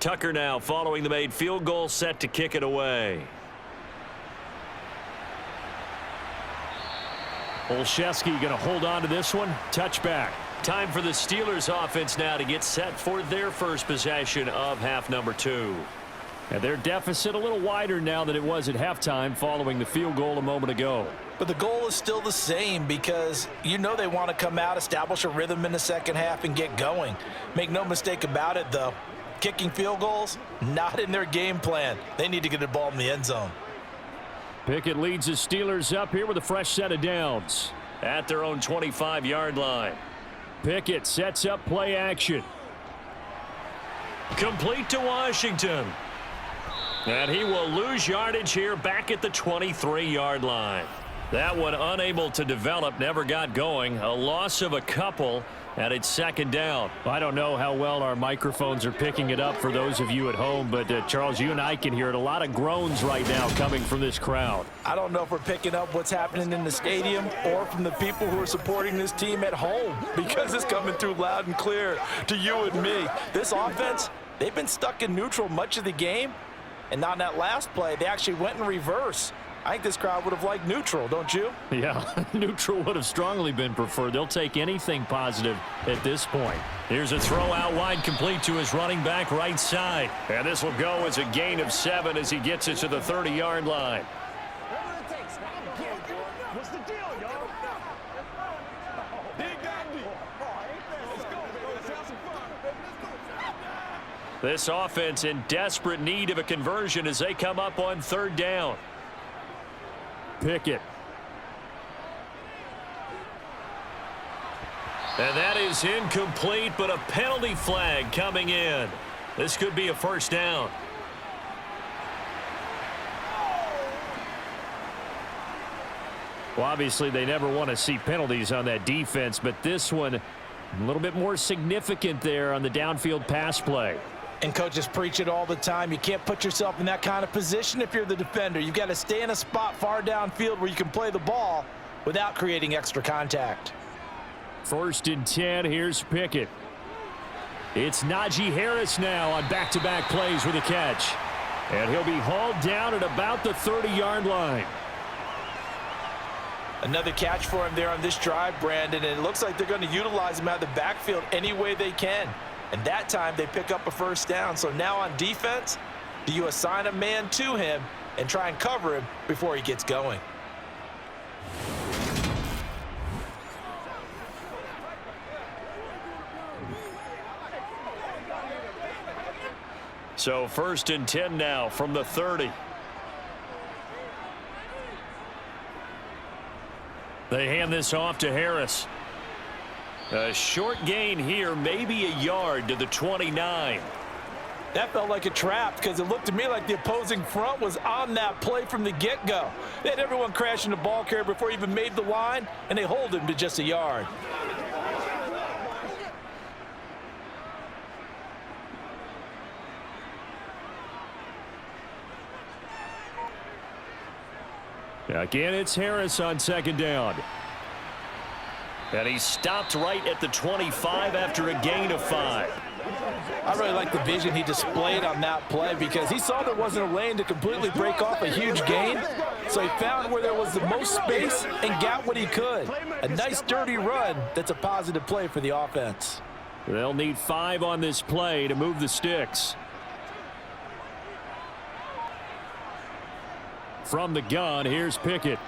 Tucker now following the made field goal, set to kick it away. Olszewski going to hold on to this one. Touchback. Time for the Steelers offense now to get set for their first possession of half number 2. And their deficit a little wider now than it was at halftime following the field goal a moment ago. But the goal is still the same because you know they want to come out, establish a rhythm in the second half, and get going. Make no mistake about it, though. Kicking field goals, not in their game plan. They need to get the ball in the end zone. Pickett leads the Steelers up here with a fresh set of downs. At their own 25-yard line. Pickett sets up play action. Complete to Washington. And he will lose yardage here back at the 23-yard line. That one unable to develop, never got going. A loss of a couple, and it's second down. I don't know how well our microphones are picking it up for those of you at home, but Charles, you and I can hear it. A lot of groans right now coming from this crowd. I don't know if we're picking up what's happening in the stadium or from the people who are supporting this team at home, because it's coming through loud and clear to you and me. This offense, they've been stuck in neutral much of the game, and on that last play, they actually went in reverse. I think this crowd would have liked neutral, don't you? Yeah, neutral would have strongly been preferred. They'll take anything positive at this point. Here's a throw out wide, complete to his running back right side. And this will go as a gain of 7 as he gets it to the 30-yard line. What's the deal, y'all? Dig that deep. Let's go, baby. Let's have some fun. This offense in desperate need of a conversion as they come up on third down. Pickett. And that is incomplete, but a penalty flag coming in. This could be a first down. Well, obviously, they never want to see penalties on that defense, but this one a little bit more significant there on the downfield pass play. And coaches preach it all the time. You can't put yourself in that kind of position if you're the defender. You've got to stay in a spot far downfield where you can play the ball without creating extra contact. 1st and 10. Here's Pickett. It's Najee Harris now on back-to-back plays with a catch. And he'll be hauled down at about the 30-yard line. Another catch for him there on this drive, Brandon, and it looks like they're going to utilize him out of the backfield any way they can. And that time they pick up a first down. So now on defense, do you assign a man to him and try and cover him before he gets going? So 1st and 10 now from the 30. They hand this off to Harris. A short gain here, maybe a yard to the 29. That felt like a trap because it looked to me like the opposing front was on that play from the get-go. They had everyone crashing the ball carrier before he even made the line, and they hold him to just a yard. Again, it's Harris on 2nd down. And he stopped right at the 25 after a gain of 5. I really like the vision he displayed on that play because he saw there wasn't a lane to completely break off a huge gain. So he found where there was the most space and got what he could. A nice, dirty run that's a positive play for the offense. They'll need 5 on this play to move the sticks. From the gun, here's Pickett.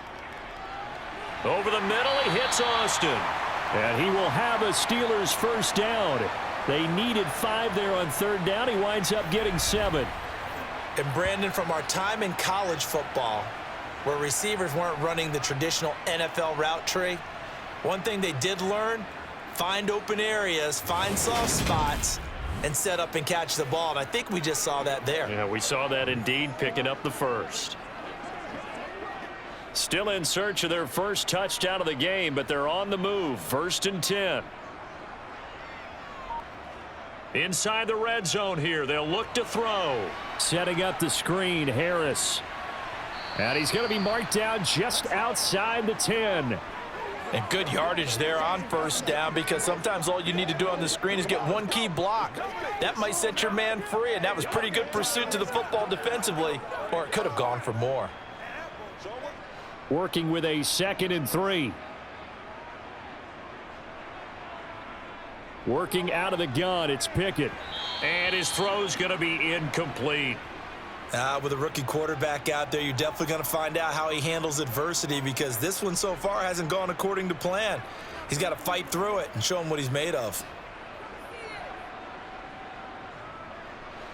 Over the middle, he hits Austin. And he will have a Steelers first down. They needed 5 there on 3rd down. He winds up getting 7. And Brandon, from our time in college football, where receivers weren't running the traditional NFL route tree, one thing they did learn, find open areas, find soft spots, and set up and catch the ball. And I think we just saw that there. Yeah, we saw that indeed, picking up the first. Still in search of their first touchdown of the game, but they're on the move. 1st and 10. Inside the red zone here, they'll look to throw. Setting up the screen, Harris. And he's going to be marked down just outside the 10. And good yardage there on first down, because sometimes all you need to do on the screen is get one key block. That might set your man free, and that was pretty good pursuit to the football defensively, or it could have gone for more. Working with a 2nd and 3. Working out of the gun, it's Pickett. And his throw's going to be incomplete. With a rookie quarterback out there, you're definitely going to find out how he handles adversity, because this one so far hasn't gone according to plan. He's got to fight through it and show him what he's made of.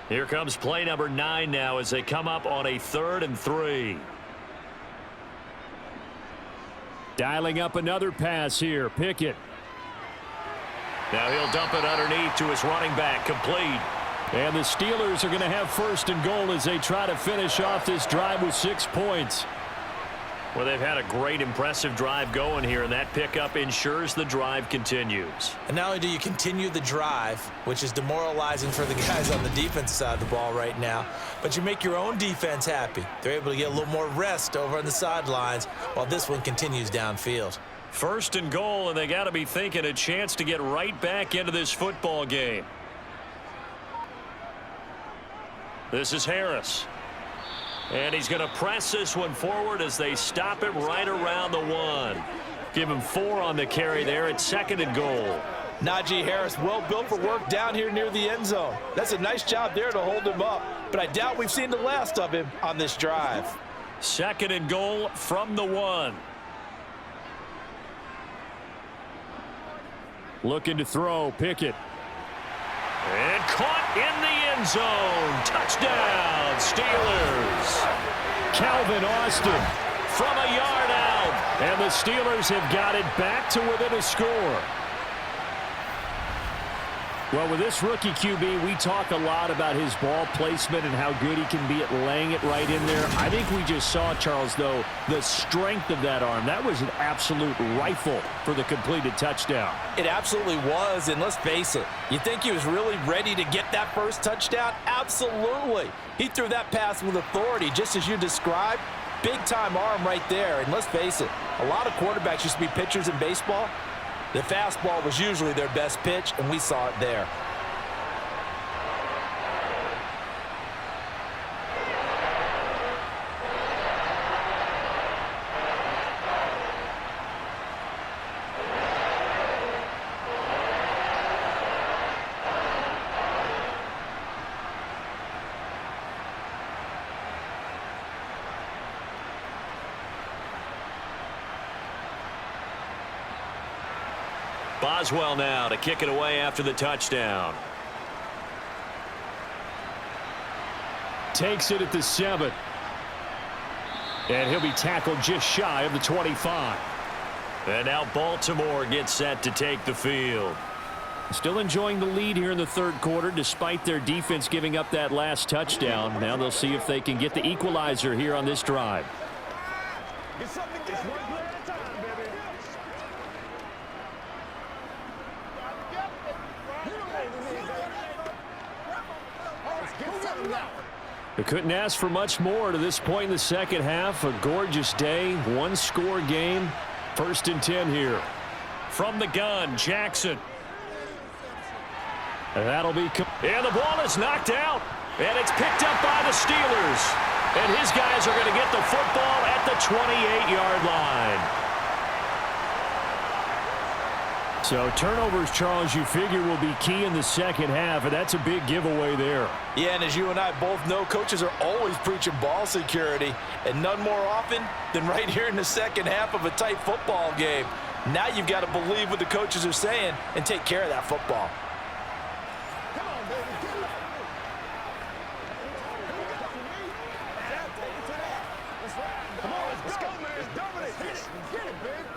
Here comes play number 9 now as they come up on a 3rd and 3. Dialing up another pass here, Pickett. Now he'll dump it underneath to his running back, complete. And the Steelers are going to have 1st and goal as they try to finish off this drive with 6 points. Well, they've had a great, impressive drive going here, and that pickup ensures the drive continues. And not only do you continue the drive, which is demoralizing for the guys on the defense side of the ball right now, but you make your own defense happy. They're able to get a little more rest over on the sidelines while this one continues downfield. 1st and goal, and they got to be thinking a chance to get right back into this football game. This is Harris. And he's going to press this one forward as they stop it right around the 1. Give him 4 on the carry there at 2nd and goal. Najee Harris, well built for work down here near the end zone. That's a nice job there to hold him up, but I doubt we've seen the last of him on this drive. 2nd and goal from the 1. Looking to throw, Pickett. And caught in the end zone. Touchdown, Steelers. Calvin Austin From a yard out. and the Steelers have got it back to within a score. Well, with this rookie QB, we talk a lot about his ball placement and how good he can be at laying it right in there. I think we just saw, Charles, though, the strength of that arm. That was an absolute rifle for the completed touchdown. It absolutely was, and let's face it, you think he was really ready to get that first touchdown? Absolutely. He threw that pass with authority, just as you described. Big-time arm right there, and let's face it, a lot of quarterbacks used to be pitchers in baseball. The fastball was usually their best pitch, and we saw it there. Boswell now to kick it away after the touchdown. Takes it at the 7. And he'll be tackled just shy of the 25. And now Baltimore gets set to take the field. Still enjoying the lead here in the 3rd quarter despite their defense giving up that last touchdown. Now they'll see if they can get the equalizer here on this drive. It's something just one play at a time, baby. They couldn't ask for much more to this point in the 2nd half. A gorgeous day, 1-score game. 1st and 10 here. From the gun, Jackson. And that'll be... And the ball is knocked out. And it's picked up by the Steelers. And his guys are going to get the football at the 28-yard line. So turnovers, Charles, you figure will be key in the 2nd half, and that's a big giveaway there. Yeah, and as you and I both know, coaches are always preaching ball security, and none more often than right here in the 2nd half of a tight football game. Now you've got to believe what the coaches are saying and take care of that football. Come on, baby. Come on, let's go, man. Let's dominate. Get it, baby.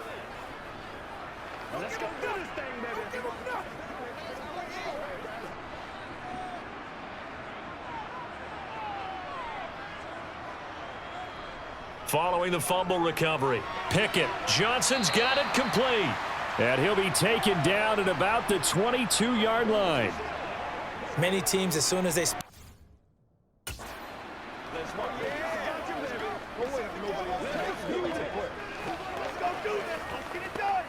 Let's go do this thing, baby. Following the fumble recovery, Pickett. Johnson's got it complete. And he'll be taken down at about the 22-yard line. Many teams, as soon as they... Let's go do this. Let's get it done.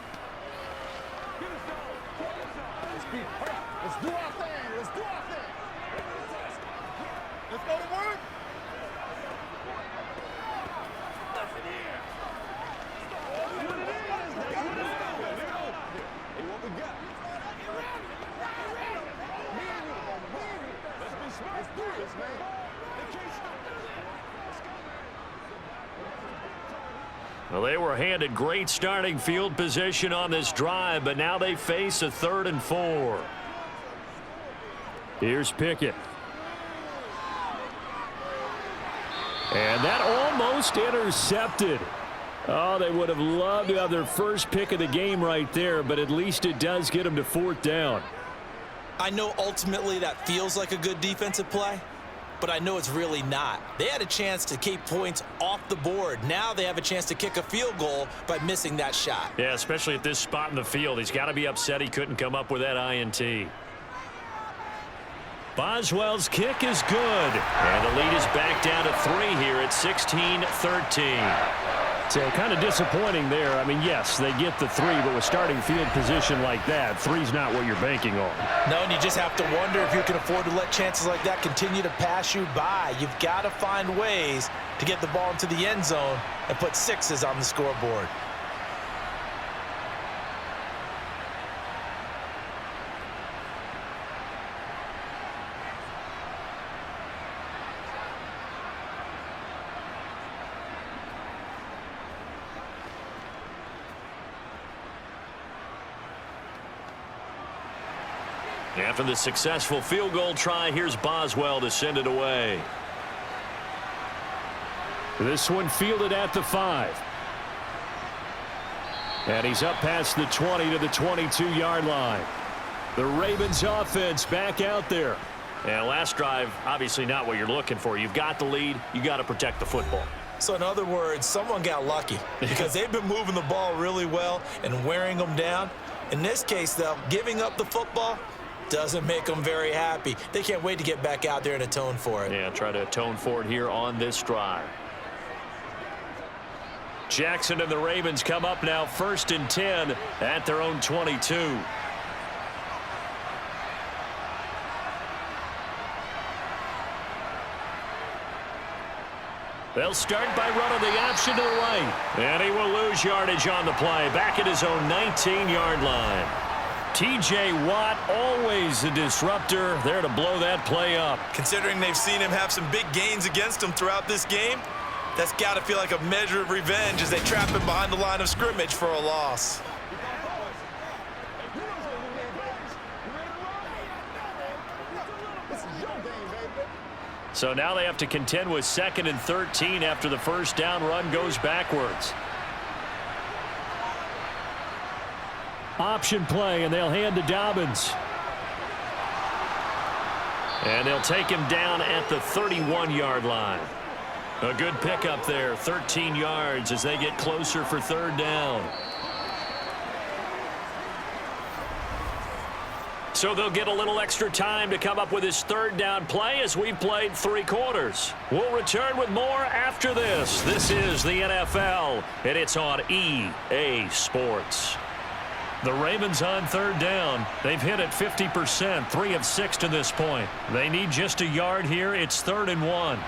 Let's do our thing. Let's do our thing. Let's go to work. Well, they were handed great starting field position on this drive, but now they face a 3rd and 4. Here's Pickett. And that almost intercepted. Oh, they would have loved to have their first pick of the game right there, but at least it does get them to 4th down. I know ultimately that feels like a good defensive play, but I know it's really not. They had a chance to keep points off the board. Now they have a chance to kick a field goal by missing that shot. Yeah, especially at this spot in the field. He's got to be upset he couldn't come up with that INT. Boswell's kick is good. And the lead is back down to 3 here at 16-13. So kind of disappointing there. I mean, yes, they get the 3, but with starting field position like that, 3's not what you're banking on. No, and you just have to wonder if you can afford to let chances like that continue to pass you by. You've got to find ways to get the ball into the end zone and put 6s on the scoreboard. After the successful field goal try, here's Boswell to send it away. This one fielded at the 5. And he's up past the 20 to the 22-yard line. The Ravens offense back out there. And last drive, obviously not what you're looking for. You've got the lead. You got to protect the football. So in other words, someone got lucky because they've been moving the ball really well and wearing them down. In this case, though, giving up the football doesn't make them very happy. They can't wait to get back out there and atone for it. Yeah, try to atone for it here on this drive. Jackson and the Ravens come up now 1st and 10 at their own 22. They'll start by running the option to the right. And he will lose yardage on the play back at his own 19-yard line. T.J. Watt, always a disruptor, there to blow that play up. Considering they've seen him have some big gains against them throughout this game, that's got to feel like a measure of revenge as they trap him behind the line of scrimmage for a loss. So now they have to contend with 2nd and 13 after the first down run goes backwards. Option play, and they'll hand to Dobbins. And they'll take him down at the 31-yard line. A good pickup there, 13 yards as they get closer for 3rd down. So they'll get a little extra time to come up with his 3rd down play as we've played 3 quarters. We'll return with more after this. This is the NFL, and it's on EA Sports. The Ravens on 3rd down. They've hit it 50%, 3 of 6 to this point. They need just a yard here. It's 3rd and 1.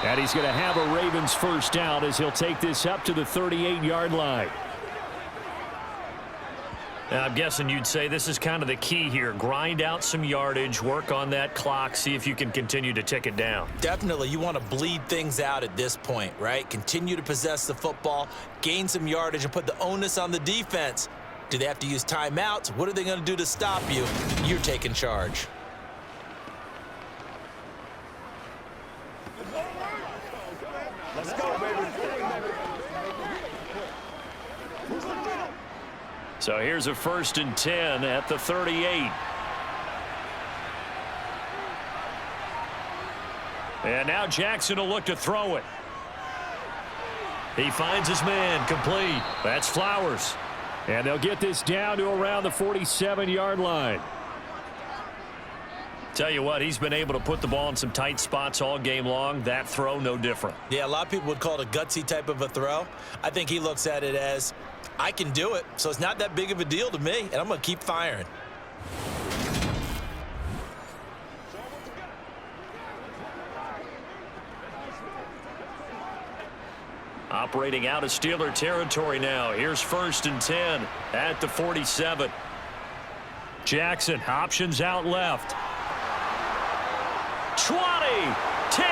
And he's going to have a Ravens first down as he'll take this up to the 38-yard line. I'm guessing you'd say this is kind of the key here. Grind out some yardage, work on that clock, see if you can continue to tick it down. Definitely. You want to bleed things out at this point, right? Continue to possess the football, gain some yardage, and put the onus on the defense. Do they have to use timeouts? What are they going to do to stop you? You're taking charge. Let's go, baby. So here's a 1st and 10 at the 38. And now Jackson will look to throw it. He finds his man, complete. That's Flowers. And they'll get this down to around the 47-yard line. Tell you what, he's been able to put the ball in some tight spots all game long. That throw, no different. Yeah, a lot of people would call it a gutsy type of a throw. I think he looks at it as, I can do it, so it's not that big of a deal to me, and I'm going to keep firing. Operating out of Steeler territory now. Here's 1st and 10 at the 47. Jackson options out left. 20, 10,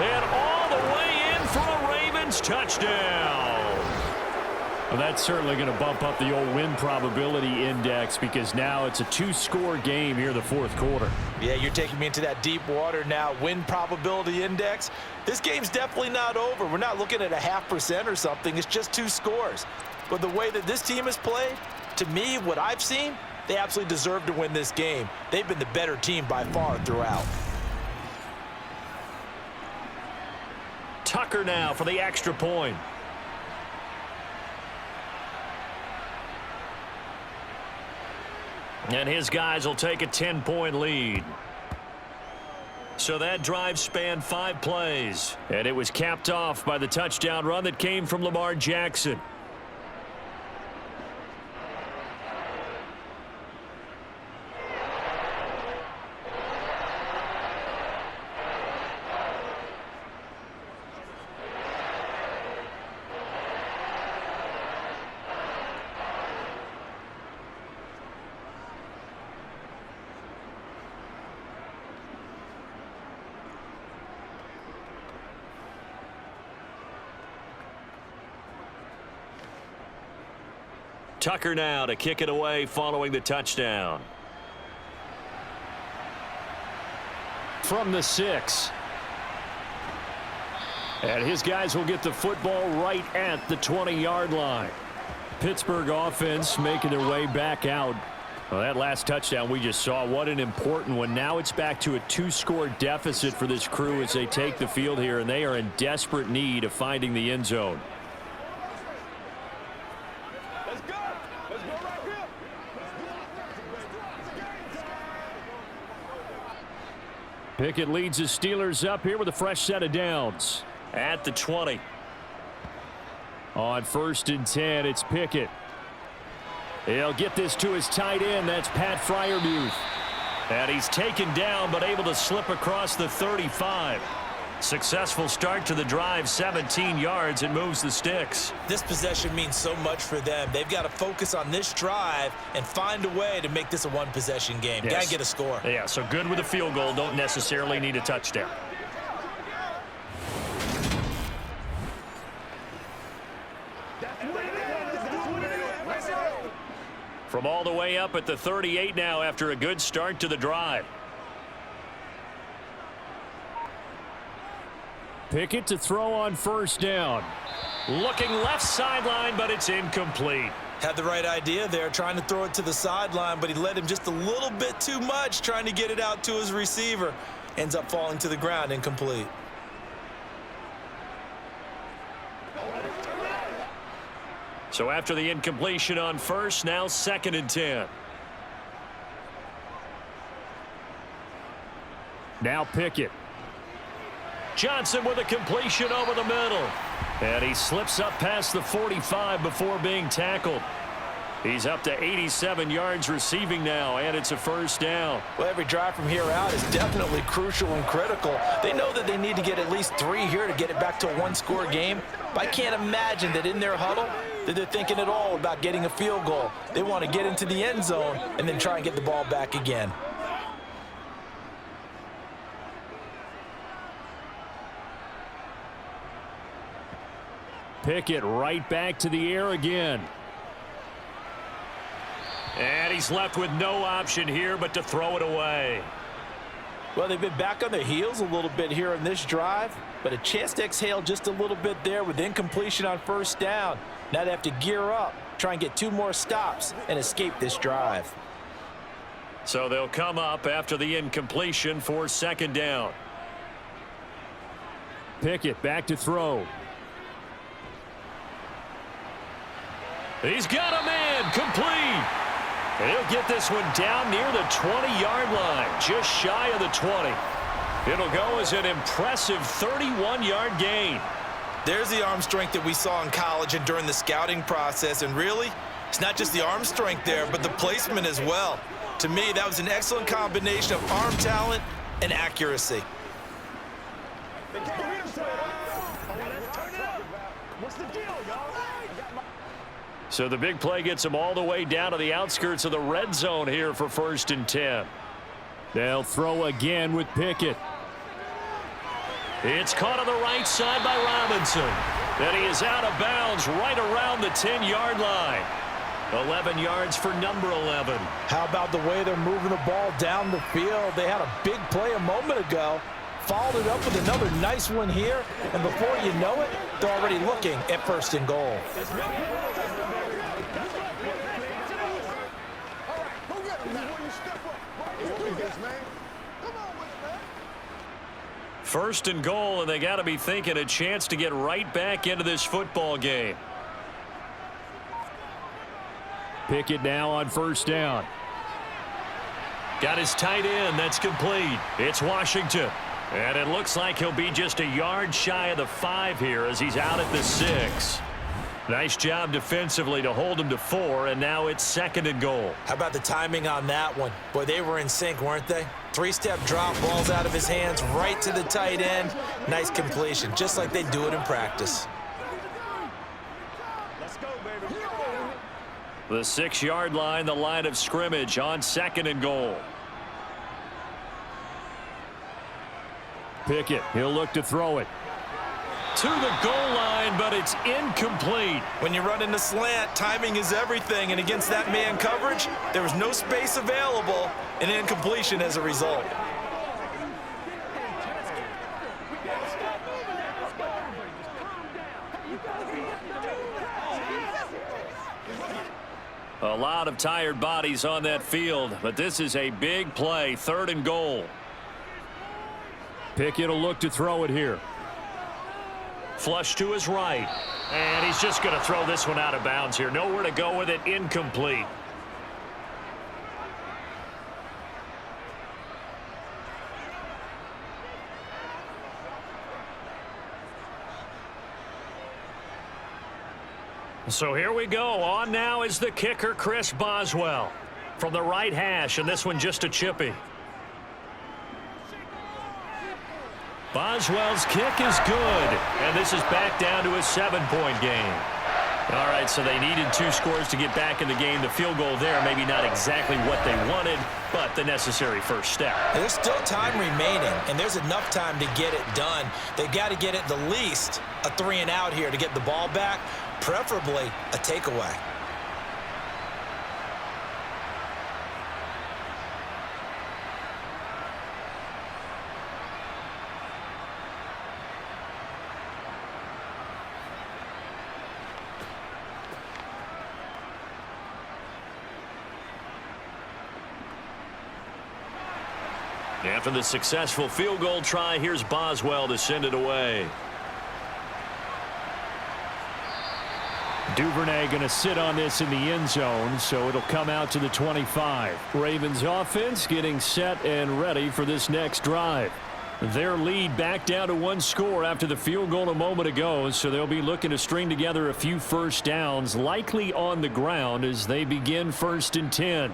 and all the way in for a Ravens touchdown. Well, that's certainly going to bump up the old win probability index because now it's a 2-score game here in the 4th quarter. Yeah, you're taking me into that deep water now. Win probability index. This game's definitely not over. We're not looking at a 0.5% or something. It's just 2 scores. But the way that this team has played, to me, what I've seen, they absolutely deserve to win this game. They've been the better team by far throughout. Tucker now for the extra point. And his guys will take a 10-point lead. So that drive spanned 5 plays. And it was capped off by the touchdown run that came from Lamar Jackson. Tucker now to kick it away following the touchdown. From the 6. And his guys will get the football right at the 20-yard line. Pittsburgh offense making their way back out. Well, that last touchdown we just saw, what an important one. Now it's back to a 2-score deficit for this crew as they take the field here, and they are in desperate need of finding the end zone. Pickett leads the Steelers up here with a fresh set of downs. At the 20. On 1st and 10, it's Pickett. He'll get this to his tight end. That's Pat Freiermuth. And he's taken down but able to slip across the 35. Successful start to the drive, 17 yards, and moves the sticks. This possession means so much for them. They've got to focus on this drive and find a way to make this a 1-possession game. Yes. Got to get a score. Yeah, so good with a field goal. Don't necessarily need a touchdown. From all the way up at the 38 now after a good start to the drive. Pickett to throw on 1st down. Looking left sideline, but it's incomplete. Had the right idea there, trying to throw it to the sideline, but he led him just a little bit too much, trying to get it out to his receiver. Ends up falling to the ground, incomplete. So after the incompletion on 1st, now 2nd and 10. Now Pickett. Johnson with a completion over the middle. And he slips up past the 45 before being tackled. He's up to 87 yards receiving now, and it's a 1st down. Well, every drive from here out is definitely crucial and critical. They know that they need to get at least 3 here to get it back to a 1-score game. But I can't imagine that in their huddle that they're thinking at all about getting a field goal. They want to get into the end zone and then try and get the ball back again. Pickett right back to the air again. And he's left with no option here but to throw it away. Well, they've been back on their heels a little bit here in this drive, but a chance to exhale just a little bit there with incompletion on 1st down. Now they have to gear up, try and get 2 more stops and escape this drive. So they'll come up after the incompletion for 2nd down. Pickett back to throw. He's got him in, complete. And he'll get this one down near the 20-yard line, just shy of the 20. It'll go as an impressive 31-yard gain. There's the arm strength that we saw in college and during the scouting process. And really, it's not just the arm strength there, but the placement as well. To me, that was an excellent combination of arm talent and accuracy. What's So the big play gets them all the way down to the outskirts of the red zone here for 1st and 10. They'll throw again with Pickett. It's caught on the right side by Robinson. And he is out of bounds right around the 10-yard line. 11 yards for number 11. How about the way they're moving the ball down the field? They had a big play a moment ago. Followed it up with another nice one here. And before you know it, they're already looking at 1st and goal. First and goal, and they got to be thinking a chance to get right back into this football game. Pickett now on 1st down. Got his tight end. That's complete. It's Washington. And it looks like he'll be just a yard shy of the 5 here as he's out at the 6. Nice job defensively to hold him to 4, and now it's 2nd and goal. How about the timing on that one? Boy, they were in sync, weren't they? 3-step drop, balls out of his hands, right to the tight end. Nice completion, just like they do it in practice. Let's go, baby. The 6-yard line, the line of scrimmage on 2nd and goal. Pickett, he'll look to throw it. To the goal line, but it's incomplete. When you run in the slant, timing is everything, and against that man coverage, there was no space available, and incompletion as a result. A lot of tired bodies on that field, but this is a big play, 3rd and goal. Pickett will look to throw it here. Flush to his right. And he's just going to throw this one out of bounds here. Nowhere to go with it. Incomplete. So here we go. On now is the kicker, Chris Boswell. From the right hash, and this one just a chippy. Boswell's kick is good, and this is back down to a 7-point game. All right, so they needed 2 scores to get back in the game. The field goal there, maybe not exactly what they wanted, but the necessary first step. There's still time remaining, and there's enough time to get it done. They've got to get at the least a 3-and-out here to get the ball back, preferably a takeaway. After the successful field goal try, here's Boswell to send it away. Duvernay going to sit on this in the end zone, so it'll come out to the 25. Ravens offense getting set and ready for this next drive. Their lead back down to 1 score after the field goal a moment ago, so they'll be looking to string together a few first downs, likely on the ground as they begin 1st and 10.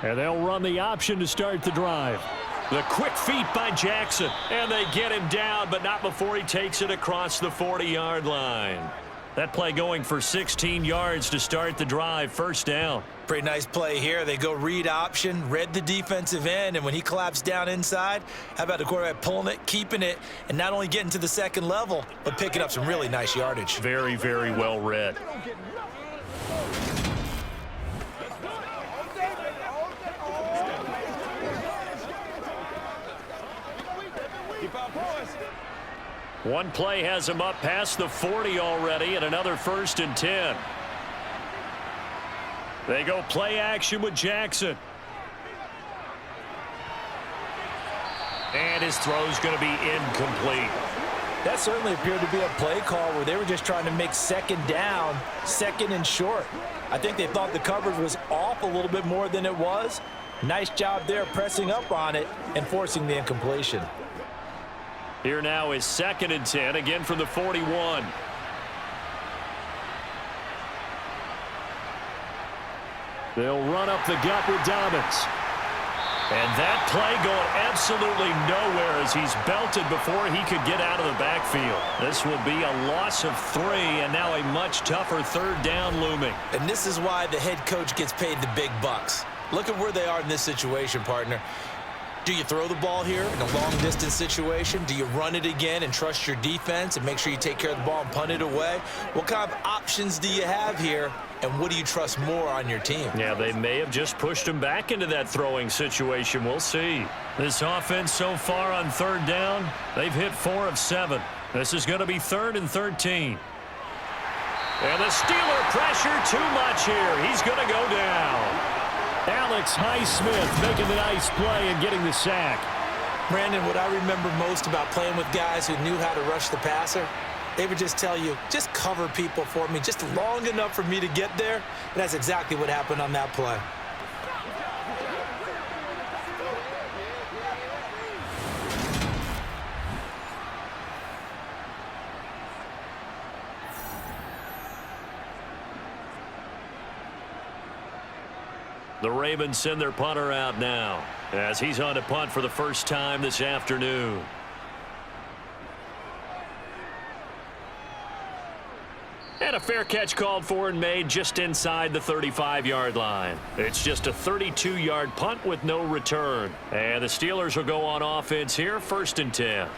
And they'll run the option to start the drive. The quick feet by Jackson, and they get him down, but not before he takes it across the 40-yard line. That play going for 16 yards to start the drive, 1st down. Pretty nice play here. They go read option, read the defensive end, and when he collapsed down inside, how about the quarterback pulling it, keeping it, and not only getting to the 2nd level, but picking up some really nice yardage. Very, very well read. One play has him up past the 40 already, and another 1st and 10. They go play action with Jackson. And his throw's going to be incomplete. That certainly appeared to be a play call where they were just trying to make 2nd down, 2nd and short. I think they thought the coverage was off a little bit more than it was. Nice job there pressing up on it and forcing the incompletion. Here now is 2nd and 10, again from the 41. They'll run up the gut with Dobbins. And that play going absolutely nowhere as he's belted before he could get out of the backfield. This will be a loss of 3, and now a much tougher 3rd down looming. And this is why the head coach gets paid the big bucks. Look at where they are in this situation, partner. Do you throw the ball here in a long-distance situation? Do you run it again and trust your defense and make sure you take care of the ball and punt it away? What kind of options do you have here, and what do you trust more on your team? Yeah, they may have just pushed him back into that throwing situation. We'll see. This offense so far on 3rd down, they've hit 4 of 7. This is going to be 3rd and 13. And the Steeler pressure too much here. He's going to go down. Alex Highsmith making the nice play and getting the sack. Brandon, what I remember most about playing with guys who knew how to rush the passer, they would just tell you, just cover people for me, just long enough for me to get there. And that's exactly what happened on that play. The Ravens send their punter out now as he's on to punt for the first time this afternoon. And a fair catch called for and made just inside the 35-yard line. It's just a 32-yard punt with no return. And the Steelers will go on offense here, 1st and 10.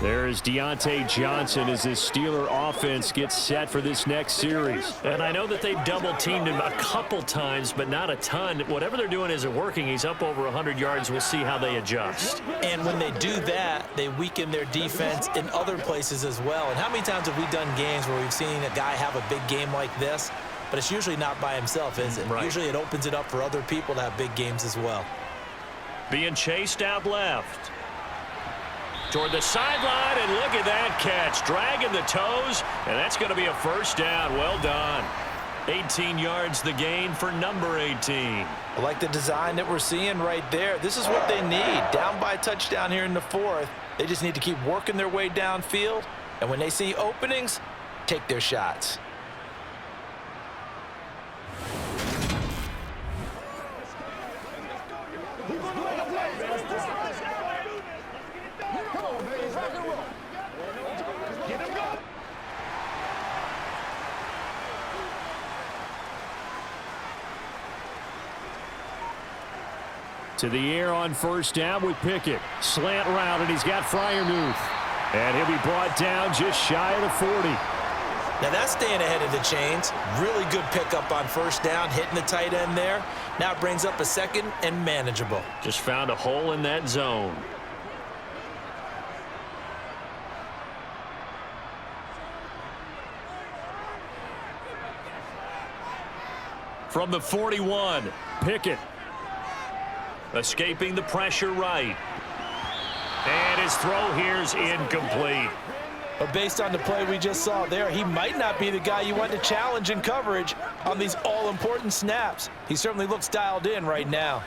There's Deontay Johnson as this Steeler offense gets set for this next series. And I know that they've double-teamed him a couple times, but not a ton. Whatever they're doing isn't working. He's up over 100 yards. We'll see how they adjust. And when they do that, they weaken their defense in other places as well. And how many times have we done games where we've seen a guy have a big game like this, but it's usually not by himself, is it? Right. Usually it opens it up for other people to have big games as well. Being chased out left. Toward the sideline, and look at that catch. Dragging the toes, and that's going to be a 1st down. Well done. 18 yards the gain for number 18. I like the design that we're seeing right there. This is what they need. Down by a touchdown here in the 4th. They just need to keep working their way downfield, and when they see openings, take their shots. To the air on 1st down with Pickett. Slant route, and he's got Freiermuth. And he'll be brought down just shy of the 40. Now that's staying ahead of the chains. Really good pickup on 1st down, hitting the tight end there. Now it brings up a 2nd and manageable. Just found a hole in that zone. From the 41, Pickett. Escaping the pressure right. And his throw here's incomplete. But based on the play we just saw there, he might not be the guy you want to challenge in coverage on these all-important snaps. He certainly looks dialed in right now.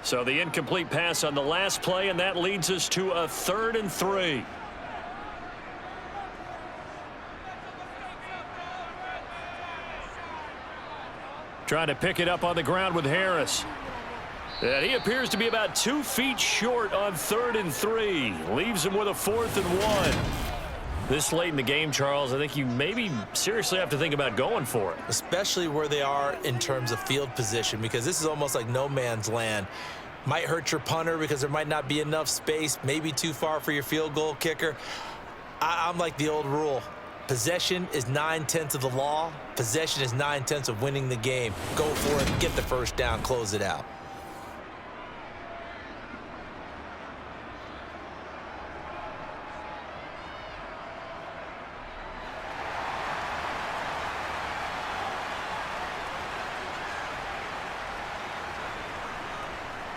So the incomplete pass on the last play, and that leads us to a 3rd and 3. Trying to pick it up on the ground with Harris. And he appears to be about 2 feet short on 3rd and 3. Leaves him with a 4th and 1. This late in the game, Charles, I think you maybe seriously have to think about going for it. Especially where they are in terms of field position, because this is almost like no man's land. Might hurt your punter because there might not be enough space, maybe too far for your field goal kicker. I'm like the old rule. Possession is 9/10 of the law. Possession is 9/10 of winning the game. Go for it, get the 1st down, close it out.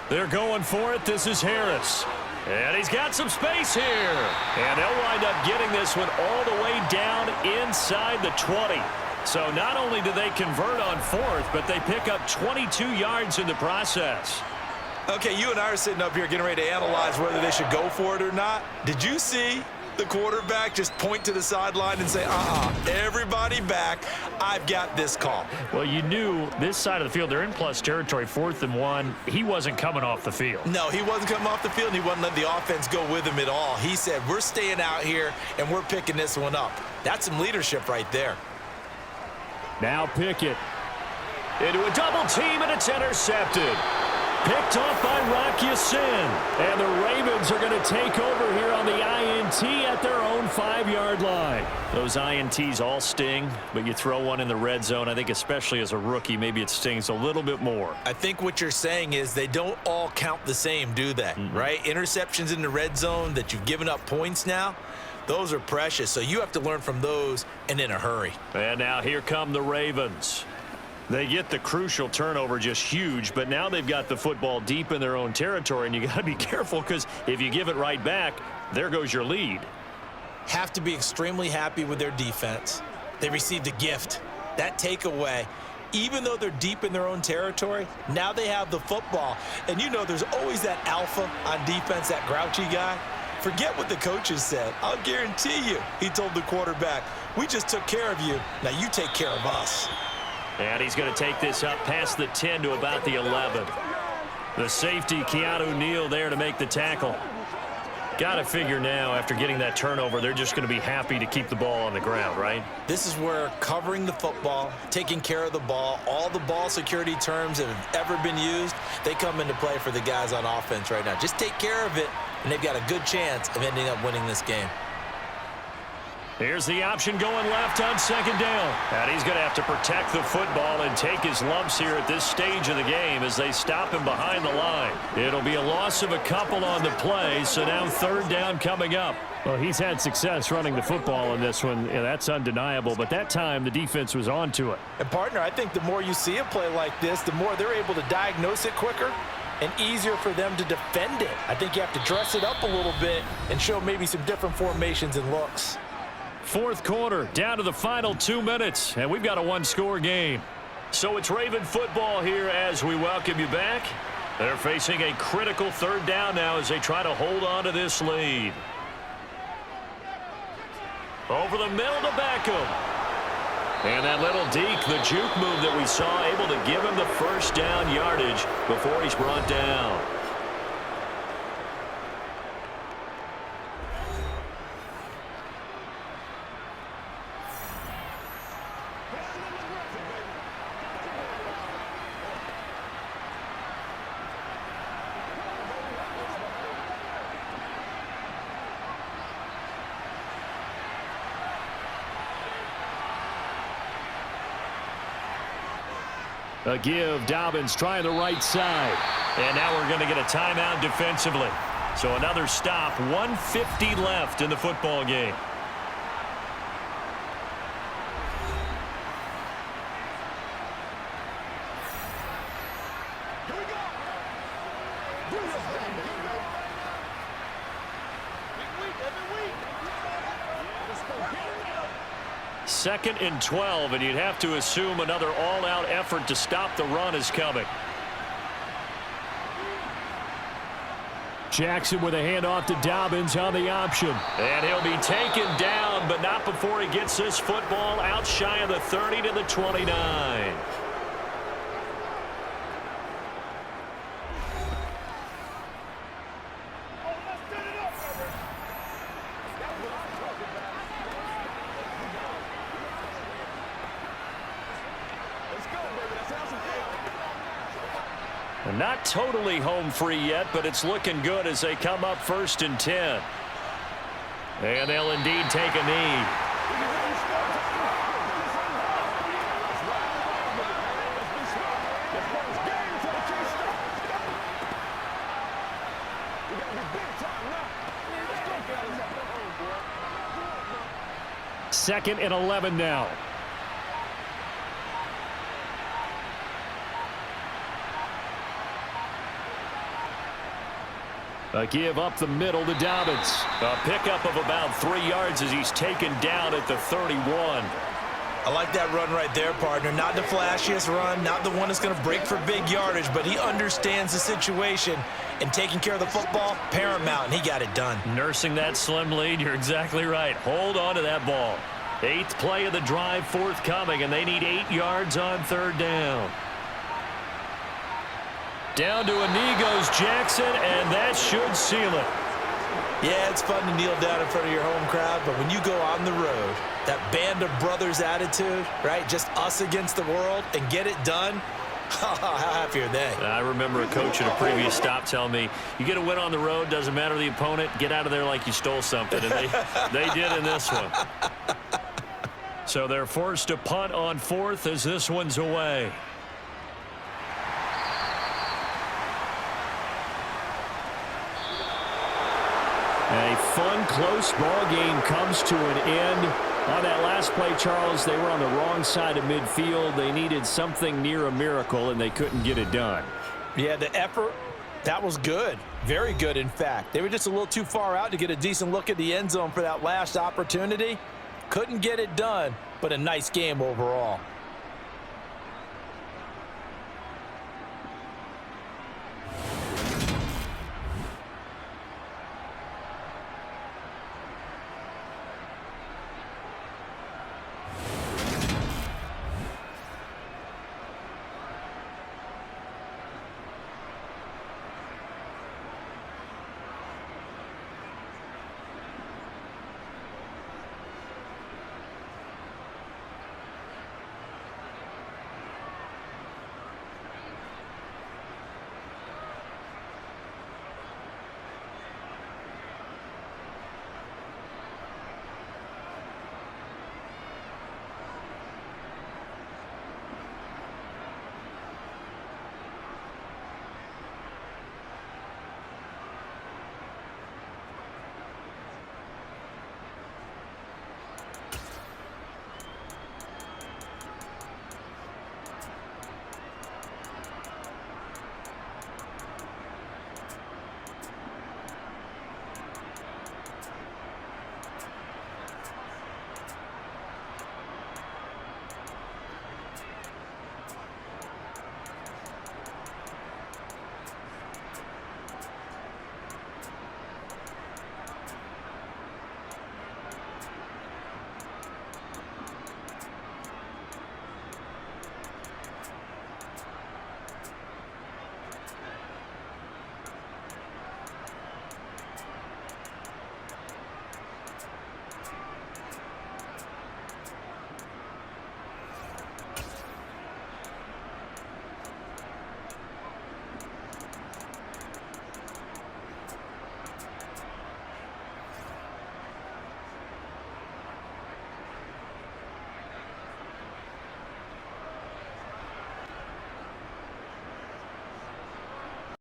They're going for it. This is Harris. And he's got some space here. And they'll wind up getting this one all the way down inside the 20. So not only do they convert on 4th, but they pick up 22 yards in the process. Okay, you and I are sitting up here getting ready to analyze whether they should go for it or not. Did you see the quarterback just point to the sideline and say, everybody back. I've got this call. Well, you knew this side of the field, they're in plus territory, 4th and 1. He wasn't coming off the field. No, he wasn't coming off the field, and he wasn't letting the offense go with him at all. He said, we're staying out here, and we're picking this one up. That's some leadership right there. Now Pickett. Into a double team, and it's intercepted. Picked off by Rocky Sin. And the Ravens are going to take over here on the INT at their own 5-yard line. Those INTs all sting, but you throw one in the red zone, I think especially as a rookie, maybe it stings a little bit more. I think what you're saying is they don't all count the same, do they? Right? Interceptions in the red zone that you've given up points now, those are precious. So you have to learn from those and in a hurry. And now here come the Ravens. They get the crucial turnover, just huge, but now they've got the football deep in their own territory, and you got to be careful because if you give it right back, there goes your lead. Have to be extremely happy with their defense. They received a gift. That takeaway, even though they're deep in their own territory, now they have the football. And you know there's always that alpha on defense, that grouchy guy. Forget what the coaches said. I'll guarantee you, he told the quarterback, we just took care of you. Now you take care of us. And he's going to take this up past the 10 to about the 11. The safety, Keanu Neal, there to make the tackle. Got to figure now, after getting that turnover, they're just going to be happy to keep the ball on the ground, right? This is where covering the football, taking care of the ball, all the ball security terms that have ever been used, they come into play for the guys on offense right now. Just take care of it, and they've got a good chance of ending up winning this game. Here's the option going left on 2nd down. And he's going to have to protect the football and take his lumps here at this stage of the game as they stop him behind the line. It'll be a loss of a couple on the play, so now 3rd down coming up. Well, he's had success running the football in this one. Yeah, that's undeniable, but that time the defense was on to it. And, partner, I think the more you see a play like this, the more they're able to diagnose it quicker and easier for them to defend it. I think you have to dress it up a little bit and show maybe some different formations and looks. 4th quarter, down to the final 2 minutes, and we've got a 1-score game. So it's Raven football here as we welcome you back. They're facing a critical 3rd down now as they try to hold on to this lead. Over the middle to Beckham. And that little deke, the juke move that we saw, able to give him the 1st down yardage before he's brought down. A give, Dobbins trying the right side. And now we're going to get a timeout defensively. So another stop, 1:50 left in the football game. Second and 12, and you'd have to assume another all-out effort to stop the run is coming. Jackson with a handoff to Dobbins on the option. And he'll be taken down, but not before he gets this football out shy of the 30 to the 29. Not totally home free yet, but it's looking good as they come up 1st and 10. And they'll indeed take a knee. Second and 11 now. A give up the middle to Dobbins. A pickup of about 3 yards as he's taken down at the 31. I like that run right there, partner. Not the flashiest run, not the one that's going to break for big yardage, but he understands the situation, and taking care of the football, paramount, and he got it done. Nursing that slim lead, you're exactly right. Hold on to that ball. 8th play of the drive forthcoming, and they need 8 yards on 3rd down. Down to a knee goes Jackson, and that should seal it. Yeah, it's fun to kneel down in front of your home crowd, but when you go on the road, that band of brothers attitude, right? Just us against the world and get it done. How happy are they? I remember a coach at a previous stop telling me, you get a win on the road, doesn't matter the opponent, get out of there like you stole something. And they did in this one. So they're forced to punt on 4th as this one's away. A fun, close ball game comes to an end. On that last play, Charles, they were on the wrong side of midfield. They needed something near a miracle, and they couldn't get it done. Yeah, the effort, that was good. Very good, in fact. They were just a little too far out to get a decent look at the end zone for that last opportunity. Couldn't get it done, but a nice game overall.